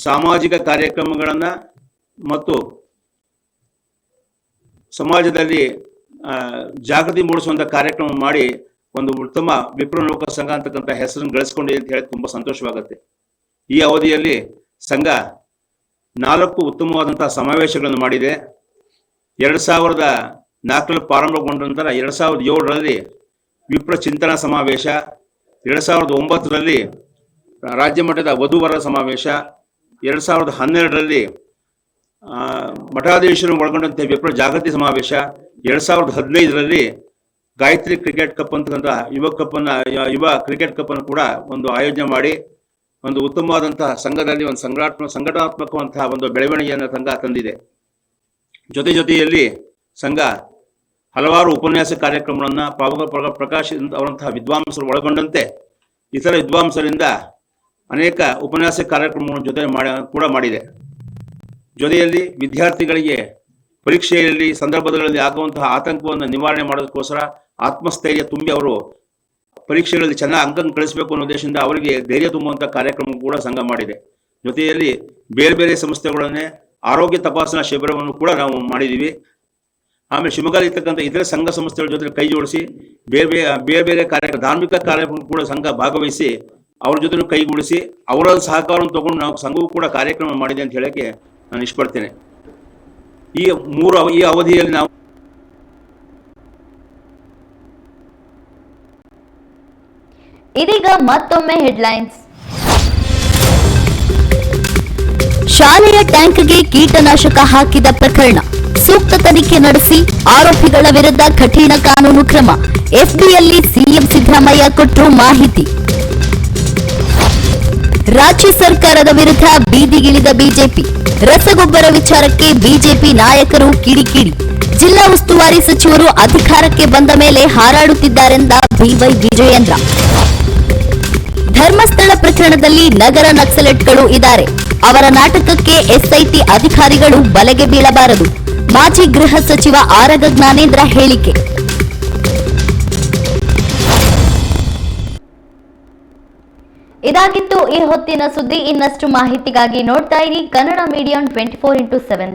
ಸಾಮಾಜಿಕ ಕಾರ್ಯಕ್ರಮಗಳನ್ನು ಮತ್ತು ಸಮಾಜದಲ್ಲಿ ಜಾಗೃತಿ ಮೂಡಿಸುವಂಥ ಕಾರ್ಯಕ್ರಮ ಮಾಡಿ ಒಂದು ಉತ್ತಮ ವಿಪ್ರ ಲೋಕ ಸಂಘ ಅಂತಕ್ಕಂಥ ಹೆಸರನ್ನು ಗಳಿಸ್ಕೊಂಡಿದೆ ಅಂತ ಹೇಳಿ ತುಂಬ ಸಂತೋಷವಾಗುತ್ತೆ. ಈ ಅವಧಿಯಲ್ಲಿ ಸಂಘ 4 ಉತ್ತಮವಾದಂತಹ ಸಮಾವೇಶಗಳನ್ನು ಮಾಡಿದೆ. 2004ರಲ್ಲಿ ಪ್ರಾರಂಭಗೊಂಡ ನಂತರ 2007ರಲ್ಲಿ ವಿಪ್ರ ಚಿಂತನಾ ಸಮಾವೇಶ, 2009ರಲ್ಲಿ ರಾಜ್ಯ ಮಟ್ಟದ ವಧುವರ ಸಮಾವೇಶ, 2012ರಲ್ಲಿ ಮಠಾಧೀಶರು ಒಳಗೊಂಡಂತೆ ವಿಪ್ರ ಜಾಗೃತಿ ಸಮಾವೇಶ, 2015ರಲ್ಲಿ ಗಾಯತ್ರಿ ಕ್ರಿಕೆಟ್ ಕಪ್ ಅಂತಕ್ಕಂಥ ಯುವ ಕ್ರಿಕೆಟ್ ಕಪ್ ಅನ್ನು ಕೂಡ ಒಂದು ಆಯೋಜನೆ ಮಾಡಿ ಒಂದು ಉತ್ತಮವಾದಂತಹ ಸಂಘದಲ್ಲಿ ಒಂದು ಸಂಘಟನಾತ್ಮಕವಂತಹ ಒಂದು ಬೆಳವಣಿಗೆಯನ್ನು ಸಂಘ ತಂದಿದೆ. ಜೊತೆಯಲ್ಲಿ ಸಂಘ ಹಲವಾರು ಉಪನ್ಯಾಸ ಕಾರ್ಯಕ್ರಮಗಳನ್ನು ಪ್ರಕಾಶ್ ಅವರಂತಹ ವಿದ್ವಾಂಸರು ಒಳಗೊಂಡಂತೆ ಇತರ ವಿದ್ವಾಂಸರಿಂದ ಅನೇಕ ಉಪನ್ಯಾಸ ಕಾರ್ಯಕ್ರಮಗಳನ್ನು ಕೂಡ ಮಾಡಿದೆ. ಜೊತೆಯಲ್ಲಿ ವಿದ್ಯಾರ್ಥಿಗಳಿಗೆ ಪರೀಕ್ಷೆಯಲ್ಲಿ ಸಂದರ್ಭಗಳಲ್ಲಿ ಆಗುವಂತಹ ಆತಂಕವನ್ನು ನಿವಾರಣೆ ಮಾಡೋದಕ್ಕೋಸ್ಕರ ಆತ್ಮಸ್ಥೈರ್ಯ ತುಂಬಿ ಅವರು ಪರೀಕ್ಷೆಗಳಲ್ಲಿ ಚೆನ್ನಾಗಿ ಅಂಕ ಗಳಿಸಬೇಕು ಅನ್ನೋ ಉದ್ದೇಶದಿಂದ ಅವರಿಗೆ ಧೈರ್ಯ ತುಂಬುವಂಥ ಕಾರ್ಯಕ್ರಮ ಕೂಡ ಸಂಘ ಮಾಡಿದೆ. ಜೊತೆಯಲ್ಲಿ ಬೇರೆ ಬೇರೆ ಸಂಸ್ಥೆಗಳನ್ನೇ ಆರೋಗ್ಯ ತಪಾಸಣಾ ಶಿಬಿರವನ್ನು ಕೂಡ ನಾವು ಮಾಡಿದ್ದೀವಿ. ಆಮೇಲೆ ಶಿವಮೊಗ್ಗದಲ್ಲಿ ಇರ್ತಕ್ಕಂಥ ಇತರ ಸಂಘ ಸಂಸ್ಥೆಗಳ ಜೊತೆ ಕೈ ಜೋಡಿಸಿ ಬೇರೆ ಬೇರೆ ಧಾರ್ಮಿಕ ಕಾರ್ಯಕ್ರಮ ಕೂಡ ಸಂಘ ಭಾಗವಹಿಸಿ ಅವ್ರ ಜೊತೆ ಕೈಗೂಡಿಸಿ ಅವರ ಸಹಕಾರವನ್ನು ತಗೊಂಡು ನಾವು ಸಂಘವೂ ಕೂಡ ಕಾರ್ಯಕ್ರಮ ಮಾಡಿದೆ ಅಂತ ಹೇಳಕ್ಕೆ ನಾನು ಇಷ್ಟಪಡ್ತೇನೆ. ಈ ಅವಧಿಯಲ್ಲಿ ನಾವು ಇದೀಗ ಮತ್ತೊಮ್ಮೆ ಹೆಡ್ಲೈನ್ಸ್. ಶಾಲೆಯ ಟ್ಯಾಂಕ್ಗೆ ಕೀಟನಾಶಕ ಹಾಕಿದ ಪ್ರಕರಣ ಸೂಕ್ತ ತನಿಖೆ ನಡೆಸಿ ಆರೋಪಿಗಳ ವಿರುದ್ಧ ಕಠಿಣ ಕಾನೂನು ಕ್ರಮ. ಎಫ್ಬಿಯಲ್ಲಿ ಸಿಎಂ ಸಿದ್ದರಾಮಯ್ಯ ಕೊಟ್ಟರು ಮಾಹಿತಿ. ರಾಜ್ಯ ಸರ್ಕಾರದ ವಿರುದ್ಧ ಬೀದಿಗಿಳಿದ ಬಿಜೆಪಿ. ರಸಗೊಬ್ಬರ ವಿಚಾರಕ್ಕೆ ಬಿಜೆಪಿ ನಾಯಕರು ಕಿಡಿಕಿಡಿ. ಜಿಲ್ಲಾ ಉಸ್ತುವಾರಿ ಸಚಿವರು ಅಧಿಕಾರಕ್ಕೆ ಬಂದ ಮೇಲೆ ಹಾರಾಡುತ್ತಿದ್ದಾರೆಂದ ಬಿವೈ ವಿಜಯೇಂದ್ರ. ಧರ್ಮಸ್ಥಳ ಪ್ರಕರಣದಲ್ಲಿ ನಗರ ನಕ್ಸಲೆಟ್ಗಳು ಇದ್ದಾರೆ. ಅವರ ನಾಟಕಕ್ಕೆ ಎಸ್ಐಟಿ ಅಧಿಕಾರಿಗಳು ಬಲೆಗೆ ಬೀಳಬಾರದು. ಮಾಜಿ ಗೃಹ ಸಚಿವ ಆರಗ ಜ್ಞಾನೇಂದ್ರ ಹೇಳಿಕೆ. ಇದಾಗಿತ್ತು ಈ ಹೊತ್ತಿನ ಸುದ್ದಿ. ಇನ್ನಷ್ಟು ಮಾಹಿತಿಗಾಗಿ ನೋಡ್ತಾ ಇರಿ ಕನ್ನಡ ಮೀಡಿಯಂ 24x7.